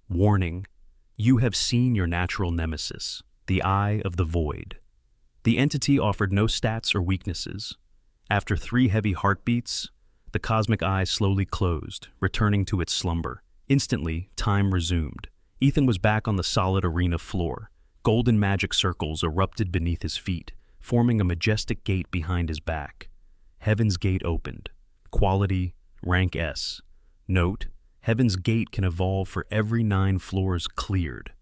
S1: Warning: you have seen your natural nemesis, the Eye of the Void. The entity offered no stats or weaknesses. After 3 heavy heartbeats, the cosmic eye slowly closed, returning to its slumber. Instantly, time resumed. Ethan was back on the solid arena floor. Golden magic circles erupted beneath his feet, forming a majestic gate behind his back. Heaven's Gate opened. Quality, rank S. Note: Heaven's Gate can evolve for every 9 floors cleared.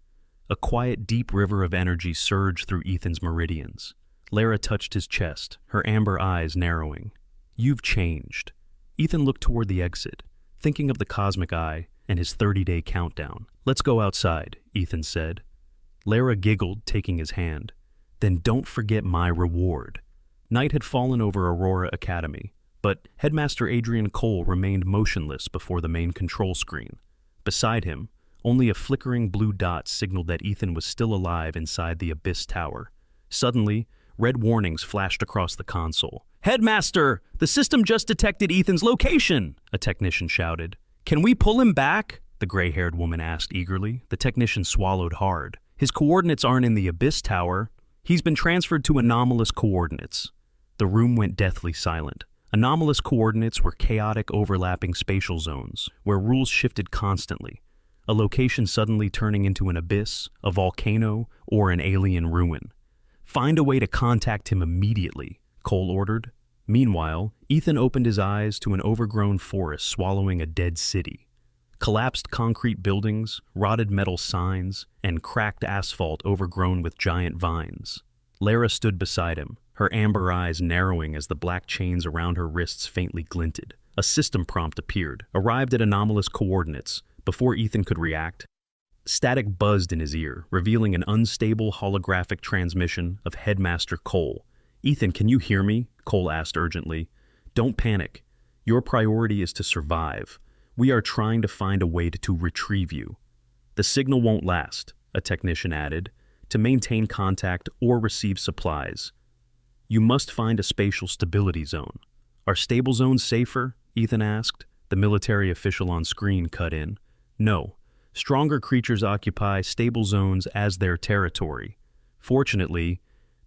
S1: A quiet, deep river of energy surged through Ethan's meridians. Lara touched his chest, her amber eyes narrowing. "You've changed." Ethan looked toward the exit, thinking of the cosmic eye and his 30-day countdown. "Let's go outside," Ethan said. Lara giggled, taking his hand. Then don't forget my reward. Night had fallen over Aurora Academy, but Headmaster Adrian Cole remained motionless before the main control screen. Beside him, only a flickering blue dot signaled that Ethan was still alive inside the Abyss Tower. Suddenly, red warnings flashed across the console. "Headmaster! The system just detected Ethan's location!" a technician shouted. "Can we pull him back?" the gray-haired woman asked eagerly. The technician swallowed hard. "His coordinates aren't in the Abyss Tower. He's been transferred to anomalous coordinates." The room went deathly silent. Anomalous coordinates were chaotic overlapping spatial zones, where rules shifted constantly. A location suddenly turning into an abyss, a volcano, or an alien ruin. "Find a way to contact him immediately," Cole ordered. Meanwhile, Ethan opened his eyes to an overgrown forest swallowing a dead city. Collapsed concrete buildings, rotted metal signs, and cracked asphalt overgrown with giant vines. Lara stood beside him, her amber eyes narrowing as the black chains around her wrists faintly glinted. A system prompt appeared, arrived at anomalous coordinates. Before Ethan could react, static buzzed in his ear, revealing an unstable holographic transmission of Headmaster Cole. "Ethan, can you hear me?" Cole asked urgently. "Don't panic. Your priority is to survive. We are trying to find a way to retrieve you." "The signal won't last," a technician added, "to maintain contact or receive supplies. You must find a spatial stability zone." "Are stable zones safer?" Ethan asked. The military official on screen cut in. "No. Stronger creatures occupy stable zones as their territory. Fortunately,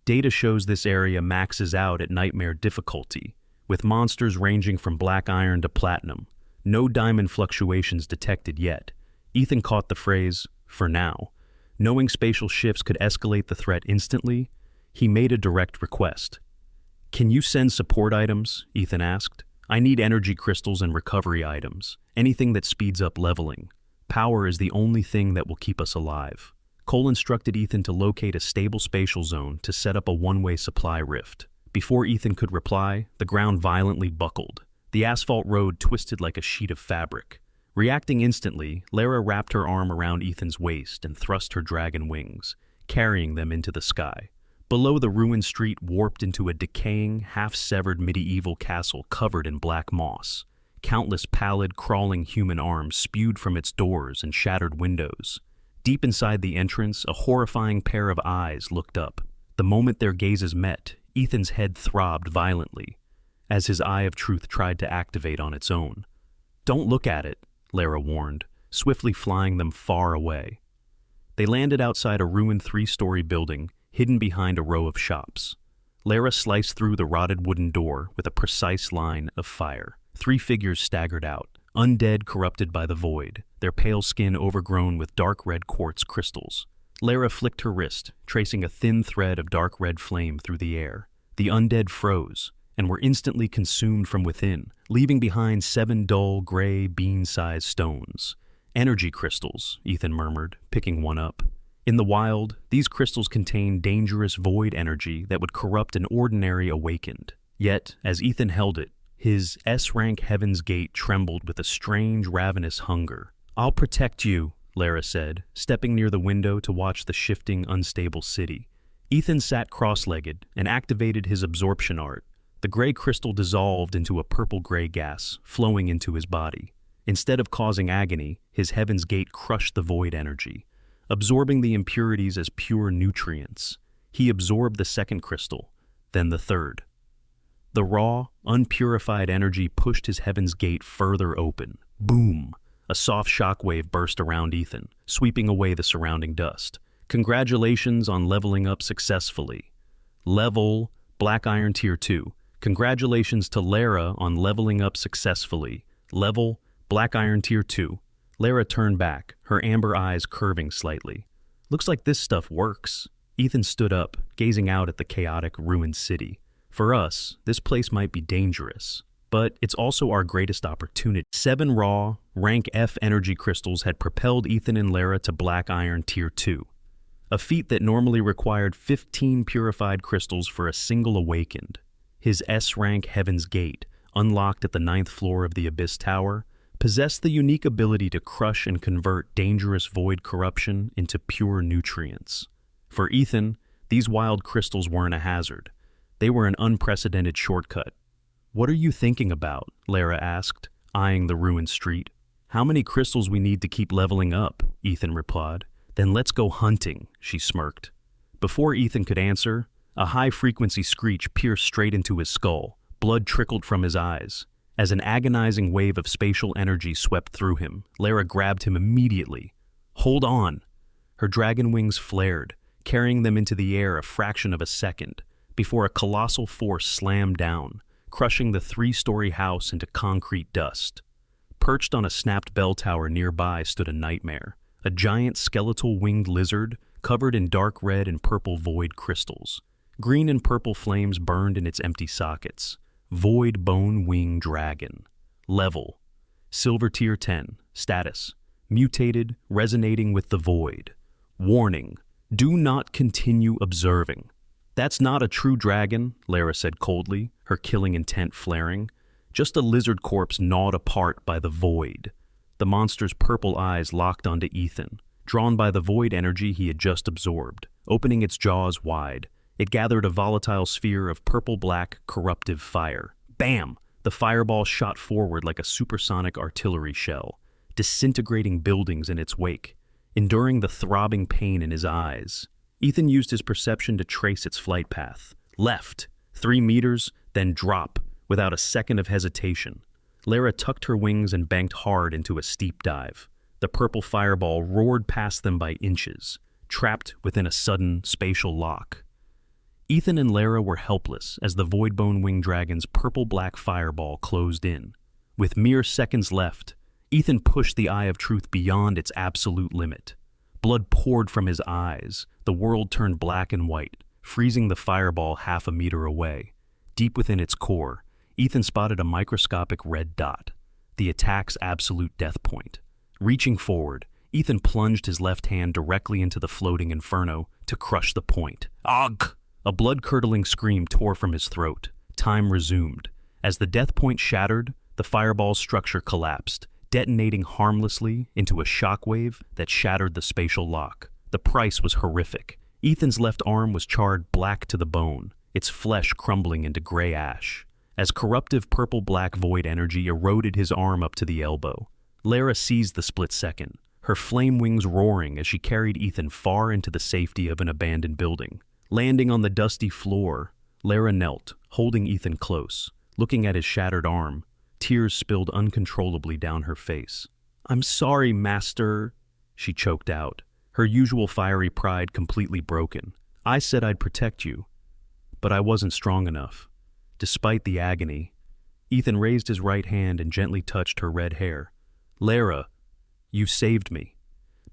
S1: data shows this area maxes out at nightmare difficulty, with monsters ranging from black iron to platinum. No diamond fluctuations detected yet." Ethan caught the phrase, "for now." Knowing spatial shifts could escalate the threat instantly, he made a direct request. "Can you send support items?" Ethan asked. "I need energy crystals and recovery items, anything that speeds up leveling. Power is the only thing that will keep us alive." Cole instructed Ethan to locate a stable spatial zone to set up a one-way supply rift. Before Ethan could reply, the ground violently buckled. The asphalt road twisted like a sheet of fabric. Reacting instantly, Lara wrapped her arm around Ethan's waist and thrust her dragon wings, carrying them into the sky. Below, the ruined street warped into a decaying, half-severed medieval castle covered in black moss. Countless pallid, crawling human arms spewed from its doors and shattered windows. Deep inside the entrance, a horrifying pair of eyes looked up. The moment their gazes met, Ethan's head throbbed violently, as his eye of truth tried to activate on its own. "Don't look at it," Lara warned, swiftly flying them far away. They landed outside a ruined 3-story building, hidden behind a row of shops. Lara sliced through the rotted wooden door with a precise line of fire. 3 figures staggered out, undead, corrupted by the void, their pale skin overgrown with dark red quartz crystals. Lara flicked her wrist, tracing a thin thread of dark red flame through the air. The undead froze, and were instantly consumed from within, leaving behind 7 dull, gray, bean-sized stones. "Energy crystals," Ethan murmured, picking one up. In the wild, these crystals contained dangerous void energy that would corrupt an ordinary awakened. Yet, as Ethan held it, his S-rank Heaven's Gate trembled with a strange, ravenous hunger. "I'll protect you," Lara said, stepping near the window to watch the shifting, unstable city. Ethan sat cross-legged and activated his absorption art. The gray crystal dissolved into a purple-gray gas, flowing into his body. Instead of causing agony, his Heaven's Gate crushed the void energy, absorbing the impurities as pure nutrients. He absorbed the second crystal, then the third. The raw, unpurified energy pushed his Heaven's Gate further open. Boom! A soft shockwave burst around Ethan, sweeping away the surrounding dust. "Congratulations on leveling up successfully. Level, Black Iron Tier 2. Congratulations to Lara on leveling up successfully. Level, Black Iron Tier 2. Lara turned back, her amber eyes curving slightly. "Looks like this stuff works." Ethan stood up, gazing out at the chaotic, ruined city. "For us, this place might be dangerous, but it's also our greatest opportunity." 7 raw, rank F energy crystals had propelled Ethan and Lara to Black Iron Tier 2, a feat that normally required 15 purified crystals for a single awakened. His S-rank Heaven's Gate, unlocked at the 9th floor of the Abyss Tower, possessed the unique ability to crush and convert dangerous void corruption into pure nutrients. For Ethan, These wild crystals weren't a hazard. They were an unprecedented shortcut. "What are you thinking about?" Lara asked, eyeing the ruined street. "How many crystals we need to keep leveling up?" Ethan replied. "Then let's go hunting," she smirked. Before Ethan could answer, a high-frequency screech pierced straight into his skull. Blood trickled from his eyes. As an agonizing wave of spatial energy swept through him, Lara grabbed him immediately. "Hold on!" Her dragon wings flared, carrying them into the air a fraction of a second, before a colossal force slammed down, crushing the 3-story house into concrete dust. Perched on a snapped bell tower nearby stood a nightmare, a giant skeletal winged lizard covered in dark red and purple void crystals. Green and purple flames burned in its empty sockets. Void Bone Wing Dragon. Level: Silver Tier 10. Status: Mutated, resonating with the void. Warning: Do not continue observing. "That's not a true dragon," Lara said coldly, her killing intent flaring. "Just a lizard corpse gnawed apart by the void." The monster's purple eyes locked onto Ethan, drawn by the void energy he had just absorbed. Opening its jaws wide, it gathered a volatile sphere of purple-black, corruptive fire. Bam! The fireball shot forward like a supersonic artillery shell, disintegrating buildings in its wake, enduring the throbbing pain in his eyes. Ethan used his perception to trace its flight path. Left, 3 meters, then drop, without a second of hesitation. Lara tucked her wings and banked hard into a steep dive. The purple fireball roared past them by inches, trapped within a sudden spatial lock. Ethan and Lara were helpless as the Voidbone Wing Dragon's purple-black fireball closed in. With mere seconds left, Ethan pushed the Eye of Truth beyond its absolute limit. Blood poured from his eyes. The world turned black and white, freezing the fireball half a meter away. Deep within its core, Ethan spotted a microscopic red dot, the attack's absolute death point. Reaching forward, Ethan plunged his left hand directly into the floating inferno to crush the point. Ugh! A blood-curdling scream tore from his throat. Time resumed. As the death point shattered, the fireball's structure collapsed, detonating harmlessly into a shockwave that shattered the spatial lock. The price was horrific. Ethan's left arm was charred black to the bone, its flesh crumbling into gray ash, as corruptive purple-black void energy eroded his arm up to the elbow. Lara seized the split second, her flame wings roaring as she carried Ethan far into the safety of an abandoned building. Landing on the dusty floor, Lara knelt, holding Ethan close. Looking at his shattered arm, tears spilled uncontrollably down her face. "I'm sorry, Master," she choked out, her usual fiery pride completely broken. "I said I'd protect you, but I wasn't strong enough." Despite the agony, Ethan raised his right hand and gently touched her red hair. "Lara, you saved me.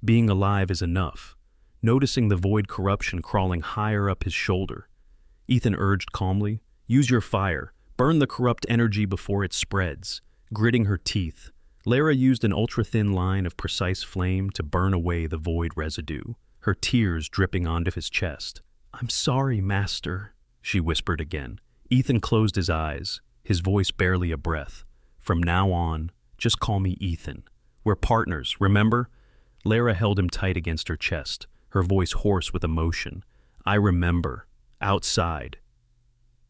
S1: Being alive is enough." Noticing the void corruption crawling higher up his shoulder, Ethan urged calmly, "Use your fire. Burn the corrupt energy before it spreads." Gritting her teeth, Lara used an ultra-thin line of precise flame to burn away the void residue, her tears dripping onto his chest. "I'm sorry, Master," she whispered again. Ethan closed his eyes, his voice barely a breath. "From now on, just call me Ethan. We're partners, remember?" Lara held him tight against her chest, her voice hoarse with emotion. "I remember. Outside."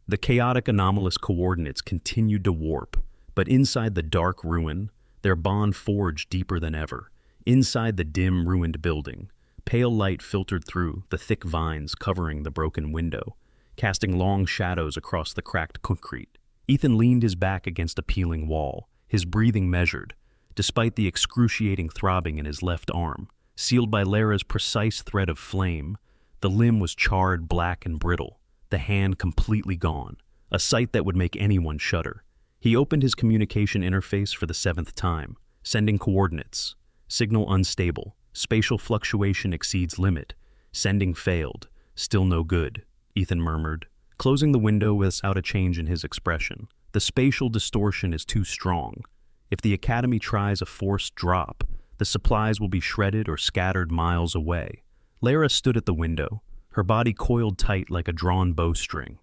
S1: The chaotic anomalous coordinates continued to warp, but inside the dark ruin, their bond forged deeper than ever. Inside the dim, ruined building, pale light filtered through the thick vines covering the broken window, casting long shadows across the cracked concrete. Ethan leaned his back against a peeling wall, his breathing measured, despite the excruciating throbbing in his left arm. Sealed by Lara's precise thread of flame, the limb was charred black and brittle, the hand completely gone, a sight that would make anyone shudder. He opened his communication interface for the 7th time, sending coordinates. Signal unstable. Spatial fluctuation exceeds limit. Sending failed. Still no good, Ethan murmured, closing the window without a change in his expression. The spatial distortion is too strong. If the Academy tries a forced drop, the supplies will be shredded or scattered miles away. Lara stood at the window, her body coiled tight like a drawn bowstring.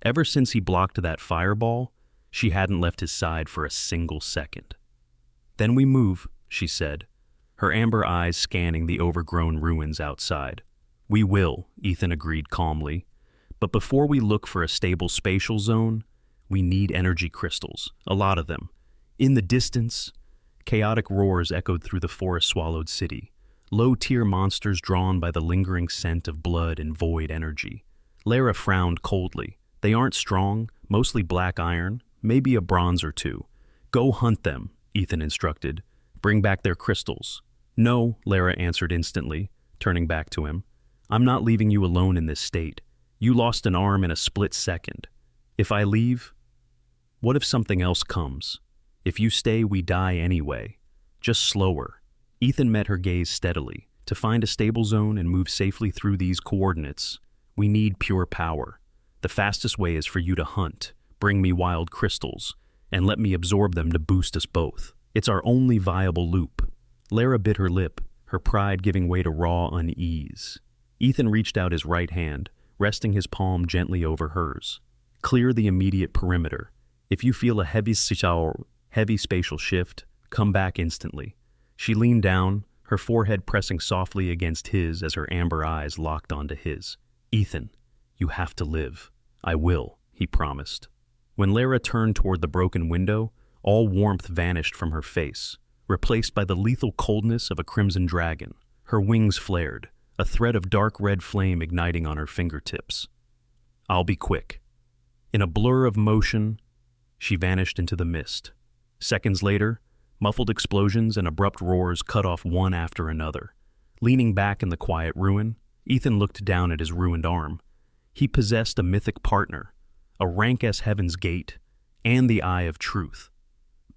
S1: Ever since he blocked that fireball, she hadn't left his side for a single second. "Then we move," she said, her amber eyes scanning the overgrown ruins outside. We will, Ethan agreed calmly. But before we look for a stable spatial zone, we need energy crystals, a lot of them. In the distance, chaotic roars echoed through the forest-swallowed city, low-tier monsters drawn by the lingering scent of blood and void energy. Lara frowned coldly. They aren't strong, mostly black iron, maybe a bronze or two. Go hunt them, Ethan instructed. Bring back their crystals. No, Lara answered instantly, turning back to him. I'm not leaving you alone in this state. You lost an arm in a split second. If I leave, what if something else comes? If you stay, we die anyway. Just slower. Ethan met her gaze steadily. To find a stable zone and move safely through these coordinates, we need pure power. The fastest way is for you to hunt, bring me wild crystals, and let me absorb them to boost us both. It's our only viable loop. Lara bit her lip, her pride giving way to raw unease. Ethan reached out his right hand, resting his palm gently over hers. Clear the immediate perimeter. If you feel a heavy spatial shift, come back instantly. She leaned down, her forehead pressing softly against his as her amber eyes locked onto his. Ethan, you have to live. I will, he promised. When Lara turned toward the broken window, all warmth vanished from her face, replaced by the lethal coldness of a crimson dragon. Her wings flared, a thread of dark red flame igniting on her fingertips. I'll be quick. In a blur of motion, she vanished into the mist. Seconds later, muffled explosions and abrupt roars cut off one after another. Leaning back in the quiet ruin, Ethan looked down at his ruined arm. He possessed a mythic partner, a rank as Heaven's Gate, and the Eye of Truth.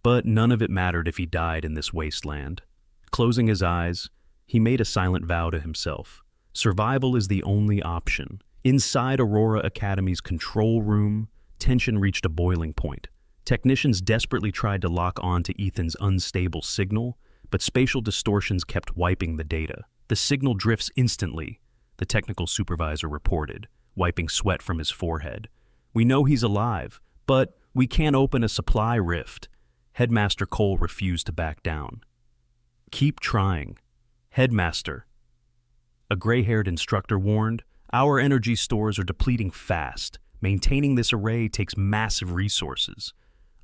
S1: But none of it mattered if he died in this wasteland. Closing his eyes, he made a silent vow to himself. Survival is the only option. Inside Aurora Academy's control room, tension reached a boiling point. Technicians desperately tried to lock on to Ethan's unstable signal, but spatial distortions kept wiping the data. The signal drifts instantly, the technical supervisor reported, wiping sweat from his forehead. We know he's alive, but we can't open a supply rift. Headmaster Cole refused to back down. Keep trying. Headmaster, a gray-haired instructor warned, our energy stores are depleting fast. Maintaining this array takes massive resources.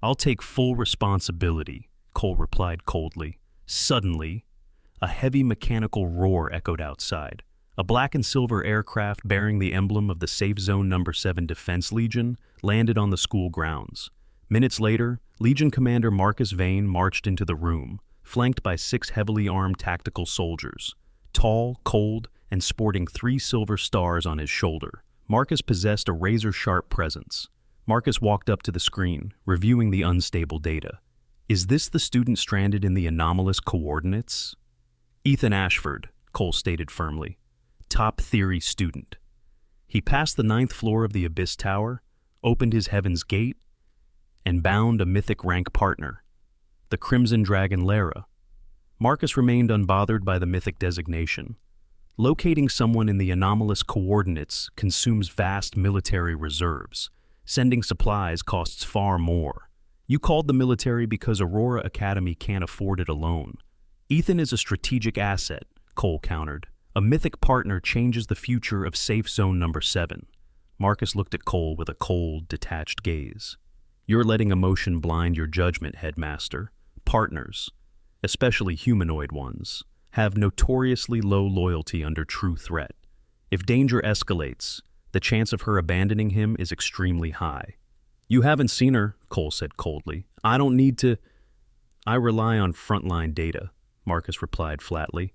S1: I'll take full responsibility, Cole replied coldly. Suddenly, a heavy mechanical roar echoed outside. A black and silver aircraft bearing the emblem of the Safe Zone No. 7 Defense Legion landed on the school grounds. Minutes later, Legion Commander Marcus Vane marched into the room, flanked by 6 heavily armed tactical soldiers. Tall, cold, and sporting 3 silver stars on his shoulder, Marcus possessed a razor-sharp presence. Marcus walked up to the screen, reviewing the unstable data. Is this the student stranded in the anomalous coordinates? Ethan Ashford, Cole stated firmly. Top theory student. He passed the 9th floor of the Abyss Tower, opened his Heaven's Gate, and bound a mythic rank partner, the Crimson Dragon Lara. Marcus remained unbothered by the mythic designation. Locating someone in the anomalous coordinates consumes vast military reserves. Sending supplies costs far more. You called the military because Aurora Academy can't afford it alone. Ethan is a strategic asset, Cole countered. A mythic partner changes the future of Safe Zone No. 7. Marcus looked at Cole with a cold, detached gaze. You're letting emotion blind your judgment, Headmaster. Partners, especially humanoid ones, have notoriously low loyalty under true threat. If danger escalates, the chance of her abandoning him is extremely high. You haven't seen her, Cole said coldly. I don't need to. I rely on frontline data, Marcus replied flatly.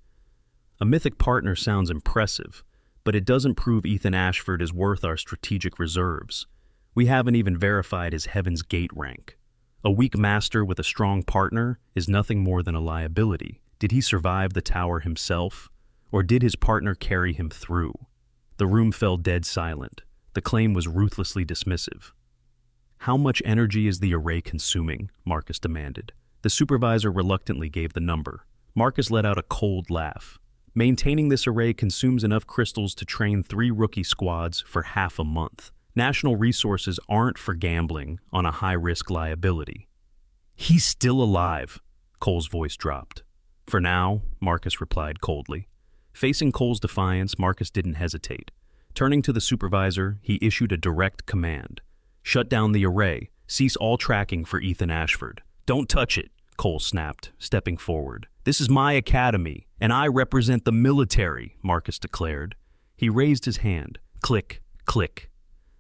S1: A mythic partner sounds impressive, but it doesn't prove Ethan Ashford is worth our strategic reserves. We haven't even verified his Heaven's Gate rank. A weak master with a strong partner is nothing more than a liability. Did he survive the tower himself, or did his partner carry him through? The room fell dead silent. The claim was ruthlessly dismissive. How much energy is the array consuming? Marcus demanded. The supervisor reluctantly gave the number. Marcus let out a cold laugh. Maintaining this array consumes enough crystals to train 3 rookie squads for half a month. National resources aren't for gambling on a high-risk liability. He's still alive, Cole's voice dropped. For now, Marcus replied coldly. Facing Cole's defiance, Marcus didn't hesitate. Turning to the supervisor, he issued a direct command. Shut down the array. Cease all tracking for Ethan Ashford. Don't touch it, Cole snapped, stepping forward. This is my academy, and I represent the military, Marcus declared. He raised his hand. Click, click.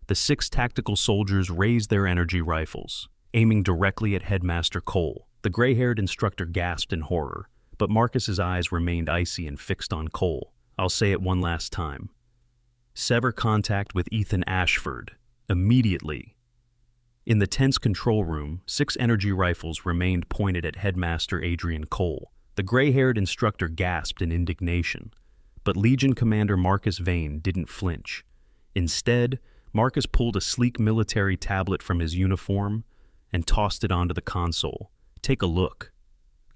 S1: The 6 tactical soldiers raised their energy rifles, aiming directly at Headmaster Cole. The gray-haired instructor gasped in horror, but Marcus's eyes remained icy and fixed on Cole. I'll say it one last time. Sever contact with Ethan Ashford. Immediately. In the tense control room, 6 energy rifles remained pointed at Headmaster Adrian Cole. The gray-haired instructor gasped in indignation, but Legion Commander Marcus Vane didn't flinch. Instead, Marcus pulled a sleek military tablet from his uniform and tossed it onto the console. Take a look.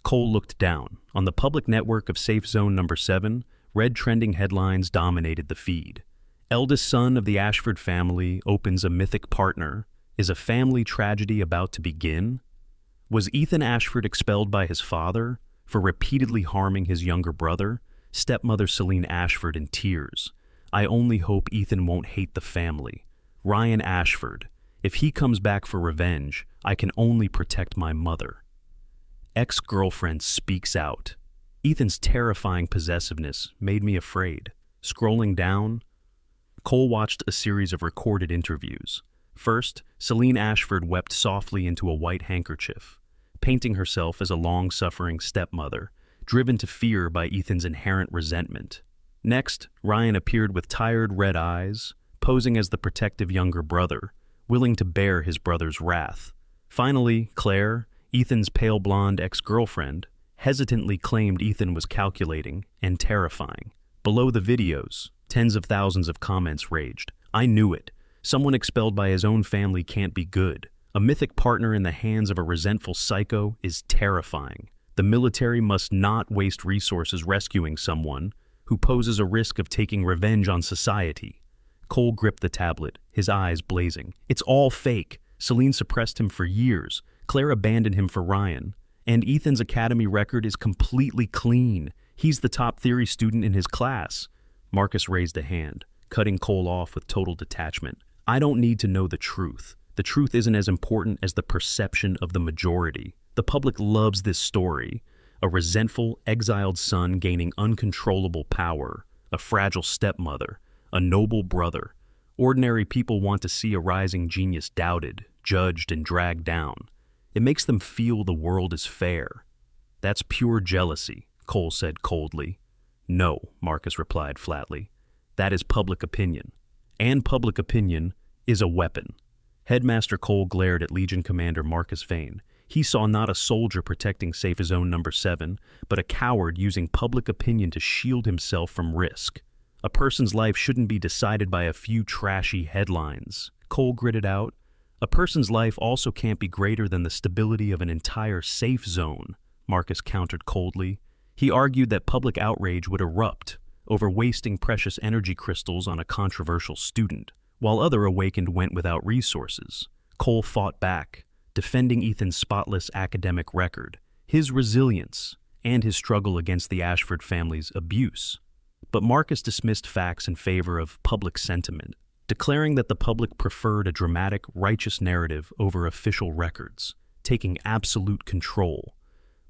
S1: Cole looked down. On the public network of Safe Zone Number 7, red trending headlines dominated the feed. Eldest son of the Ashford family opens a mythic partner. Is a family tragedy about to begin? Was Ethan Ashford expelled by his father for repeatedly harming his younger brother? Stepmother Celine Ashford in tears. I only hope Ethan won't hate the family. Ryan Ashford. If he comes back for revenge, I can only protect my mother. Ex-girlfriend speaks out. Ethan's terrifying possessiveness made me afraid. Scrolling down, Cole watched a series of recorded interviews. First, Celine Ashford wept softly into a white handkerchief, painting herself as a long-suffering stepmother, driven to fear by Ethan's inherent resentment. Next, Ryan appeared with tired red eyes, posing as the protective younger brother, willing to bear his brother's wrath. Finally, Claire, Ethan's pale blonde ex-girlfriend, hesitantly claimed Ethan was calculating and terrifying. Below the videos, tens of thousands of comments raged. I knew it. Someone expelled by his own family can't be good. A mythic partner in the hands of a resentful psycho is terrifying. The military must not waste resources rescuing someone who poses a risk of taking revenge on society. Cole gripped the tablet, his eyes blazing. It's all fake. Celine suppressed him for years. Claire abandoned him for Ryan. And Ethan's academy record is completely clean. He's the top theory student in his class. Marcus raised a hand, cutting Cole off with total detachment. I don't need to know the truth. The truth isn't as important as the perception of the majority. The public loves this story. A resentful, exiled son gaining uncontrollable power, a fragile stepmother, a noble brother. Ordinary people want to see a rising genius doubted, judged, and dragged down. It makes them feel the world is fair. That's pure jealousy, Cole said coldly. No, Marcus replied flatly. That is public opinion. And public opinion is a weapon. Headmaster Cole glared at Legion Commander Marcus Vane. He saw not a soldier protecting Safe Zone Number 7, but a coward using public opinion to shield himself from risk. A person's life shouldn't be decided by a few trashy headlines. Cole gritted out. A person's life also can't be greater than the stability of an entire safe zone, Marcus countered coldly. He argued that public outrage would erupt over wasting precious energy crystals on a controversial student, while other awakened went without resources. Cole fought back, defending Ethan's spotless academic record, his resilience, and his struggle against the Ashford family's abuse. But Marcus dismissed facts in favor of public sentiment, declaring that the public preferred a dramatic, righteous narrative over official records, taking absolute control.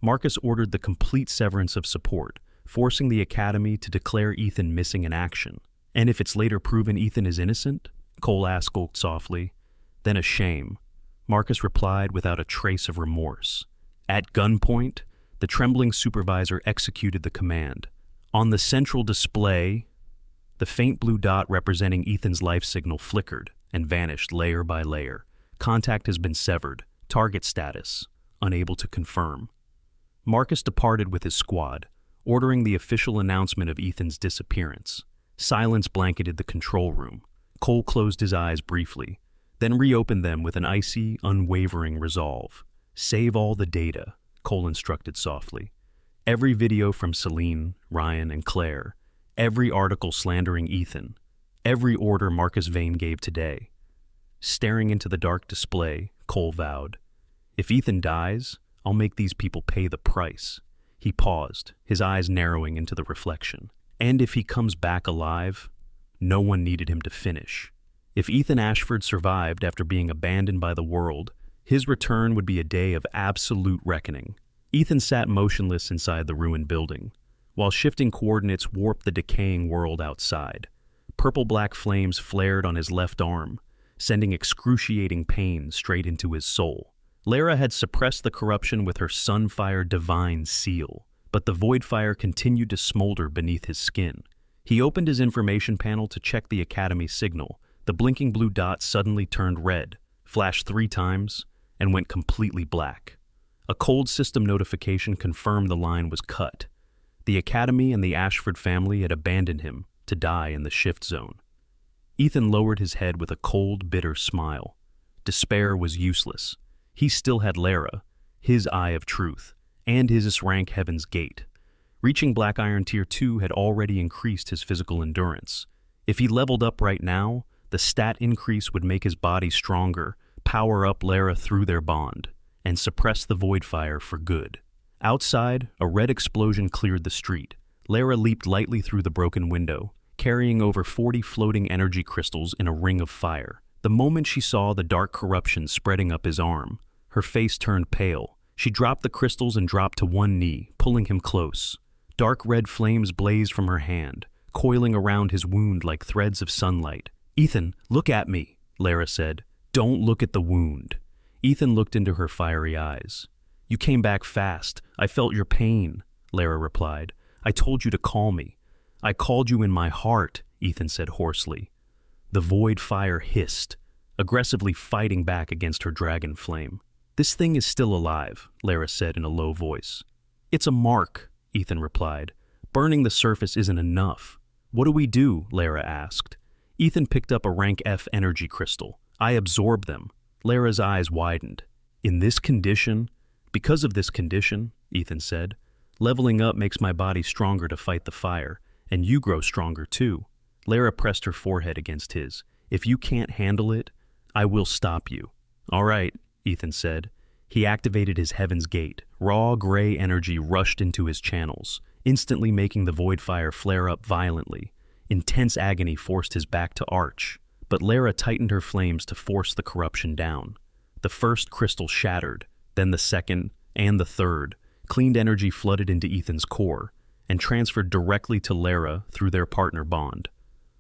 S1: Marcus ordered the complete severance of support, forcing the academy to declare Ethan missing in action. And if it's later proven Ethan is innocent? Cole asked softly. Then a shame. Marcus replied without a trace of remorse. At gunpoint, the trembling supervisor executed the command. On the central display, the faint blue dot representing Ethan's life signal flickered and vanished layer by layer. Contact has been severed. Target status, unable to confirm. Marcus departed with his squad, ordering the official announcement of Ethan's disappearance. Silence blanketed the control room. Cole closed his eyes briefly, then reopened them with an icy, unwavering resolve. Save all the data, Cole instructed softly. Every video from Celine, Ryan, and Claire, every article slandering Ethan, every order Marcus Vane gave today. Staring into the dark display, Cole vowed, if Ethan dies, I'll make these people pay the price. He paused, his eyes narrowing into the reflection. And if he comes back alive, no one needed him to finish. If Ethan Ashford survived after being abandoned by the world, his return would be a day of absolute reckoning. Ethan sat motionless inside the ruined building, while shifting coordinates warped the decaying world outside. Purple-black flames flared on his left arm, sending excruciating pain straight into his soul. Lara had suppressed the corruption with her Sunfire Divine Seal, but the void fire continued to smolder beneath his skin. He opened his information panel to check the Academy signal. The blinking blue dot suddenly turned red, flashed 3 times, and went completely black. A cold system notification confirmed the line was cut. The Academy and the Ashford family had abandoned him to die in the shift zone. Ethan lowered his head with a cold, bitter smile. Despair was useless. He still had Lara, his Eye of Truth, and his rank Heaven's Gate. Reaching Black Iron Tier 2 had already increased his physical endurance. If he leveled up right now, the stat increase would make his body stronger, power up Lara through their bond, and suppress the void fire for good. Outside, a red explosion cleared the street. Lara leaped lightly through the broken window, carrying over 40 floating energy crystals in a ring of fire. The moment she saw the dark corruption spreading up his arm, her face turned pale. She dropped the crystals and dropped to one knee, pulling him close. Dark red flames blazed from her hand, coiling around his wound like threads of sunlight. "Ethan, look at me," Lara said. "Don't look at the wound." Ethan looked into her fiery eyes. "You came back fast. I felt your pain," Lara replied. "I told you to call me." "I called you in my heart," Ethan said hoarsely. The void fire hissed, aggressively fighting back against her dragon flame. "This thing is still alive," Lara said in a low voice. "It's a mark," Ethan replied. "Burning the surface isn't enough." "What do we do?" Lara asked. Ethan picked up a rank F energy crystal. "I absorb them." Lara's eyes widened. "In this condition?" "Because of this condition," Ethan said. "Leveling up makes my body stronger to fight the fire, and you grow stronger too." Lara pressed her forehead against his. "If you can't handle it, I will stop you." "All right," Ethan said. He activated his Heaven's Gate. Raw gray energy rushed into his channels, instantly making the void fire flare up violently. Intense agony forced his back to arch, but Lara tightened her flames to force the corruption down. The first crystal shattered, then the second, and the third. Cleaned energy flooded into Ethan's core, and transferred directly to Lara through their partner bond.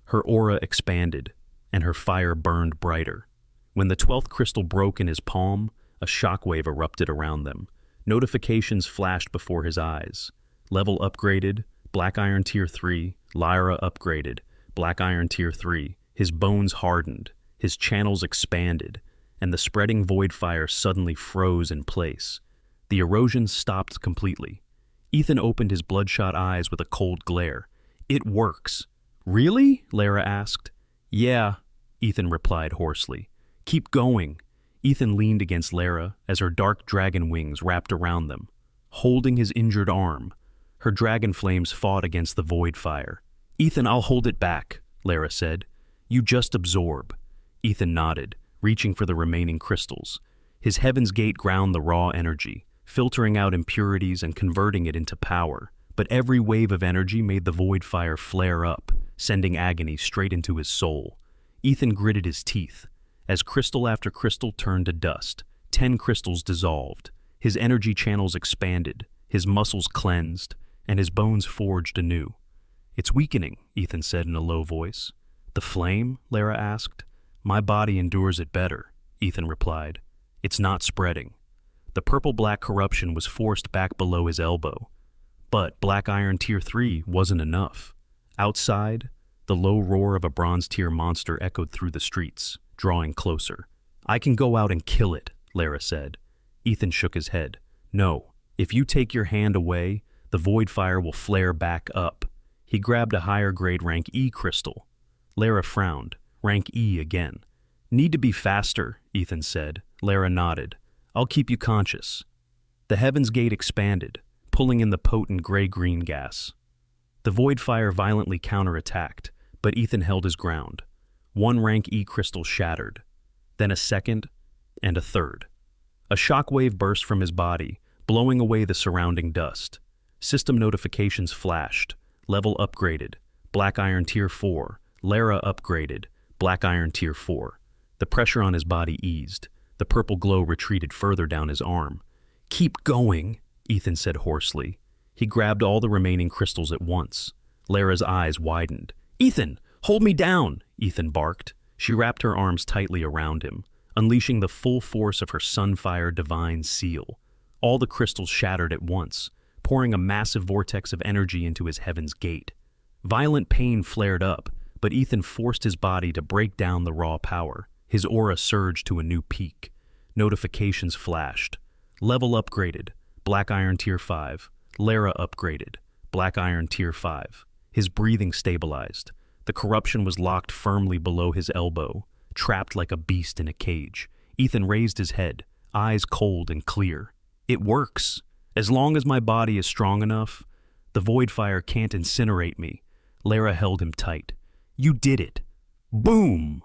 S1: Her aura expanded, and her fire burned brighter. When the 12th crystal broke in his palm, a shockwave erupted around them. Notifications flashed before his eyes. Level upgraded, Black Iron Tier 3, Lyra upgraded, Black Iron Tier 3. His bones hardened, his channels expanded, and the spreading void fire suddenly froze in place. The erosion stopped completely. Ethan opened his bloodshot eyes with a cold glare. "It works." "Really?" Lara asked. "Yeah," Ethan replied hoarsely. "Keep going." Ethan leaned against Lara as her dark dragon wings wrapped around them. Holding his injured arm, her dragon flames fought against the void fire. "Ethan, I'll hold it back," Lara said. "You just absorb." Ethan nodded, reaching for the remaining crystals. His Heaven's Gate ground the raw energy, filtering out impurities and converting it into power. But every wave of energy made the void fire flare up, sending agony straight into his soul. Ethan gritted his teeth. As crystal after crystal turned to dust, 10 crystals dissolved. His energy channels expanded, his muscles cleansed, and his bones forged anew. "It's weakening," Ethan said in a low voice. "The flame?" Lara asked. "My body endures it better," Ethan replied. "It's not spreading." The purple-black corruption was forced back below his elbow. But Black Iron Tier 3 wasn't enough. Outside, the low roar of a Bronze Tier monster echoed through the streets, drawing closer. "I can go out and kill it," Lara said. Ethan shook his head. "No, if you take your hand away, the void fire will flare back up." He grabbed a higher grade rank E crystal. Lara frowned. Rank E again. "Need to be faster," Ethan said. Lara nodded. "I'll keep you conscious." The Heaven's Gate expanded, pulling in the potent gray-green gas. The void fire violently counterattacked, but Ethan held his ground. One rank E crystal shattered, then a second, and a third. A shockwave burst from his body, blowing away the surrounding dust. System notifications flashed. Level upgraded. Black Iron Tier 4. Lara upgraded. Black Iron Tier 4. The pressure on his body eased. The purple glow retreated further down his arm. "Keep going," Ethan said hoarsely. He grabbed all the remaining crystals at once. Lara's eyes widened. "Ethan, hold me down," Ethan barked. She wrapped her arms tightly around him, unleashing the full force of her Sunfire Divine Seal. All the crystals shattered at once, pouring a massive vortex of energy into his Heaven's Gate. Violent pain flared up, but Ethan forced his body to break down the raw power. His aura surged to a new peak. Notifications flashed. Level upgraded. Black Iron Tier 5. Lara upgraded. Black Iron Tier 5. His breathing stabilized. The corruption was locked firmly below his elbow, trapped like a beast in a cage. Ethan raised his head, eyes cold and clear. "It works. As long as my body is strong enough, the void fire can't incinerate me." Lara held him tight. "You did it." Boom!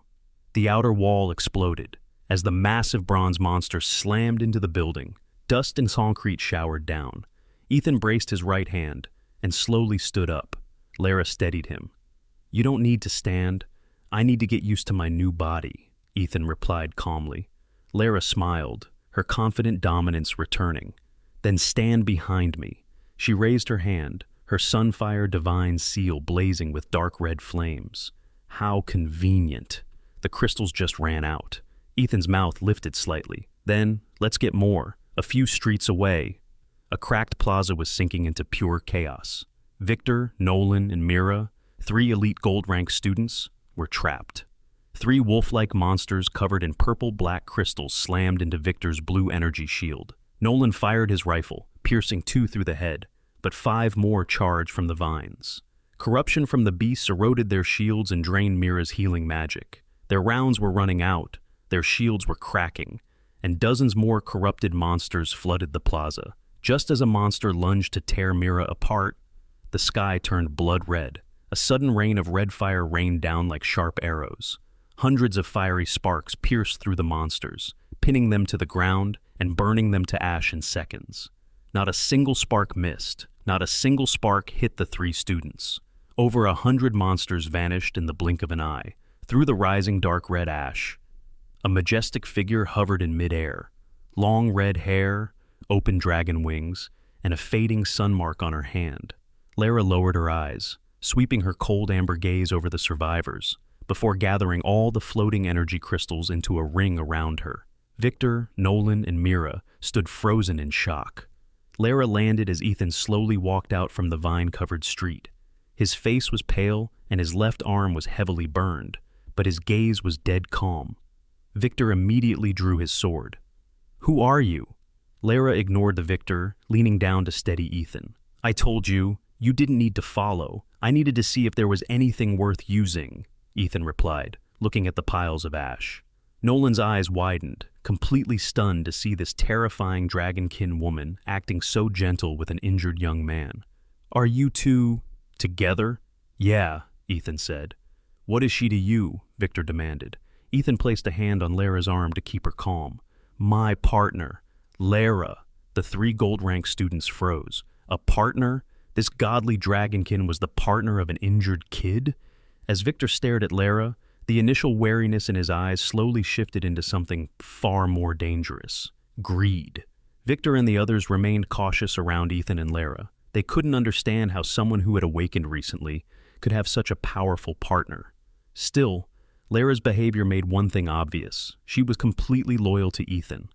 S1: The outer wall exploded as the massive bronze monster slammed into the building. Dust and concrete showered down. Ethan braced his right hand and slowly stood up. Lara steadied him. "You don't need to stand. I need to get used to my new body," Ethan replied calmly. Lara smiled, her confident dominance returning. "Then stand behind me." She raised her hand, her Sunfire Divine Seal blazing with dark red flames. How convenient. The crystals just ran out. Ethan's mouth lifted slightly. "Then, let's get more." A few streets away, a cracked plaza was sinking into pure chaos. Victor, Nolan, and Mira, 3 elite gold-rank students, were trapped. 3 wolf-like monsters covered in purple-black crystals slammed into Victor's blue energy shield. Nolan fired his rifle, piercing 2 through the head, but 5 more charged from the vines. Corruption from the beasts eroded their shields and drained Mira's healing magic. Their rounds were running out, their shields were cracking, and dozens more corrupted monsters flooded the plaza. Just as a monster lunged to tear Mira apart, the sky turned blood red. A sudden rain of red fire rained down like sharp arrows. Hundreds of fiery sparks pierced through the monsters, pinning them to the ground and burning them to ash in seconds. Not a single spark missed. Not a single spark hit the 3 students. Over 100 monsters vanished in the blink of an eye. Through the rising dark red ash, a majestic figure hovered in midair. Long red hair, open dragon wings, and a fading sun mark on her hand. Lara lowered her eyes, sweeping her cold amber gaze over the survivors, before gathering all the floating energy crystals into a ring around her. Victor, Nolan, and Mira stood frozen in shock. Lara landed as Ethan slowly walked out from the vine-covered street. His face was pale and his left arm was heavily burned, but his gaze was dead calm. Victor immediately drew his sword. "Who are you?" Lara ignored the Victor, leaning down to steady Ethan. "I told you, you didn't need to follow. I needed to see if there was anything worth using," Ethan replied, looking at the piles of ash. Nolan's eyes widened, completely stunned to see this terrifying dragonkin woman acting so gentle with an injured young man. "Are you two together?" "Yeah," Ethan said. "What is she to you?" Victor demanded. Ethan placed a hand on Lara's arm to keep her calm. "My partner, Lara." The 3 gold-rank students froze. A partner? This godly dragonkin was the partner of an injured kid? As Victor stared at Lara, the initial wariness in his eyes slowly shifted into something far more dangerous. Greed. Victor and the others remained cautious around Ethan and Lara. They couldn't understand how someone who had awakened recently could have such a powerful partner. Still, Lara's behavior made one thing obvious. She was completely loyal to Ethan.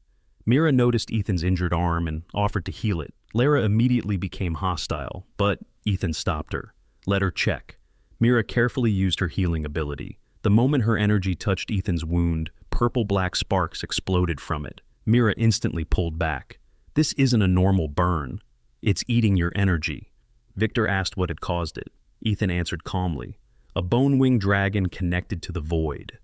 S1: Mira noticed Ethan's injured arm and offered to heal it. Lara immediately became hostile, but Ethan stopped her. Let her check. Mira carefully used her healing ability. The moment her energy touched Ethan's wound, purple-black sparks exploded from it. Mira instantly pulled back. "This isn't a normal burn. It's eating your energy." Victor asked what had caused it. Ethan answered calmly. "A bone-winged dragon connected to the void."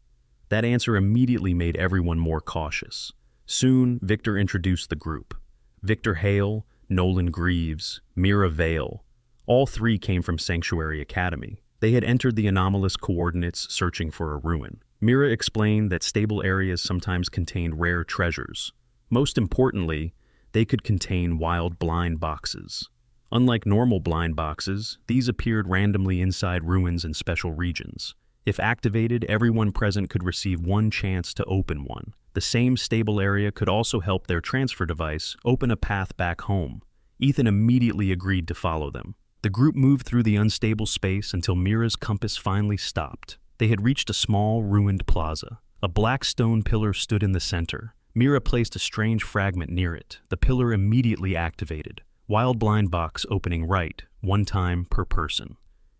S1: That answer immediately made everyone more cautious. Soon, Victor introduced the group. Victor Hale, Nolan Greaves, Mira Vale. All 3 came from Sanctuary Academy. They had entered the anomalous coordinates searching for a ruin. Mira explained that stable areas sometimes contained rare treasures. Most importantly, they could contain wild blind boxes. Unlike normal blind boxes, these appeared randomly inside ruins and special regions. If activated, everyone present could receive one chance to open one. The same stable area could also help their transfer device open a path back home. Ethan immediately agreed to follow them. The group moved through the unstable space until Mira's compass finally stopped. They had reached a small, ruined plaza. A black stone pillar stood in the center. Mira placed a strange fragment near it. The pillar immediately activated. Wild blind box opening right, one time per person.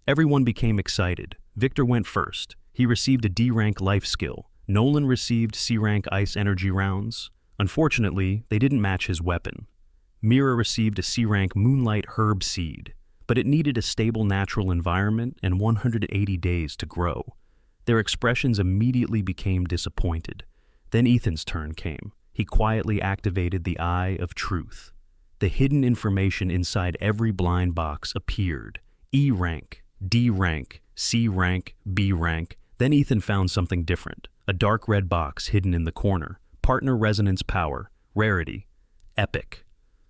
S1: Everyone became excited. Victor went first. He received a D-rank life skill. Nolan received C-rank ice energy rounds. Unfortunately, they didn't match his weapon. Mira received a C-rank moonlight herb seed, but it needed a stable natural environment and 180 days to grow. Their expressions immediately became disappointed. Then Ethan's turn came. He quietly activated the Eye of Truth. The hidden information inside every blind box appeared. E rank, D rank, C rank, B rank. Then Ethan found something different. A dark red box hidden in the corner. Partner resonance power. Rarity. Epic.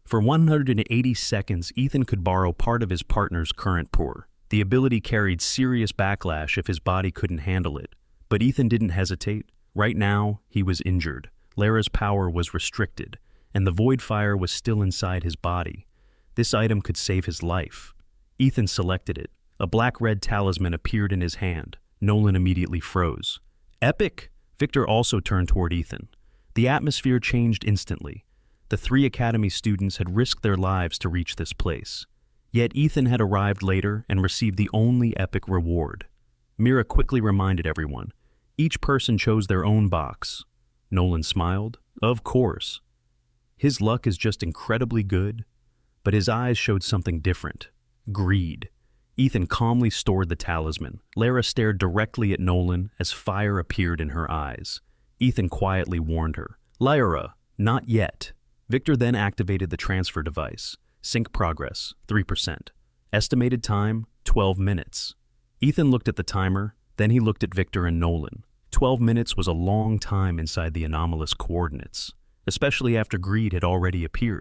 S1: For 180 seconds, Ethan could borrow part of his partner's current power. The ability carried serious backlash if his body couldn't handle it. But Ethan didn't hesitate. Right now, he was injured. Lara's power was restricted, and the void fire was still inside his body. This item could save his life. Ethan selected it. A black-red talisman appeared in his hand. Nolan immediately froze. Epic! Victor also turned toward Ethan. The atmosphere changed instantly. The 3 academy students had risked their lives to reach this place. Yet Ethan had arrived later and received the only epic reward. Mira quickly reminded everyone. Each person chose their own box. Nolan smiled. Of course. His luck is just incredibly good, but his eyes showed something different. Greed. Ethan calmly stored the talisman. Lara stared directly at Nolan as fire appeared in her eyes. Ethan quietly warned her. Lyra, not yet. Victor then activated the transfer device. Sync progress, 3%. Estimated time, 12 minutes. Ethan looked at the timer, then he looked at Victor and Nolan. 12 minutes was a long time inside the anomalous coordinates, especially after greed had already appeared.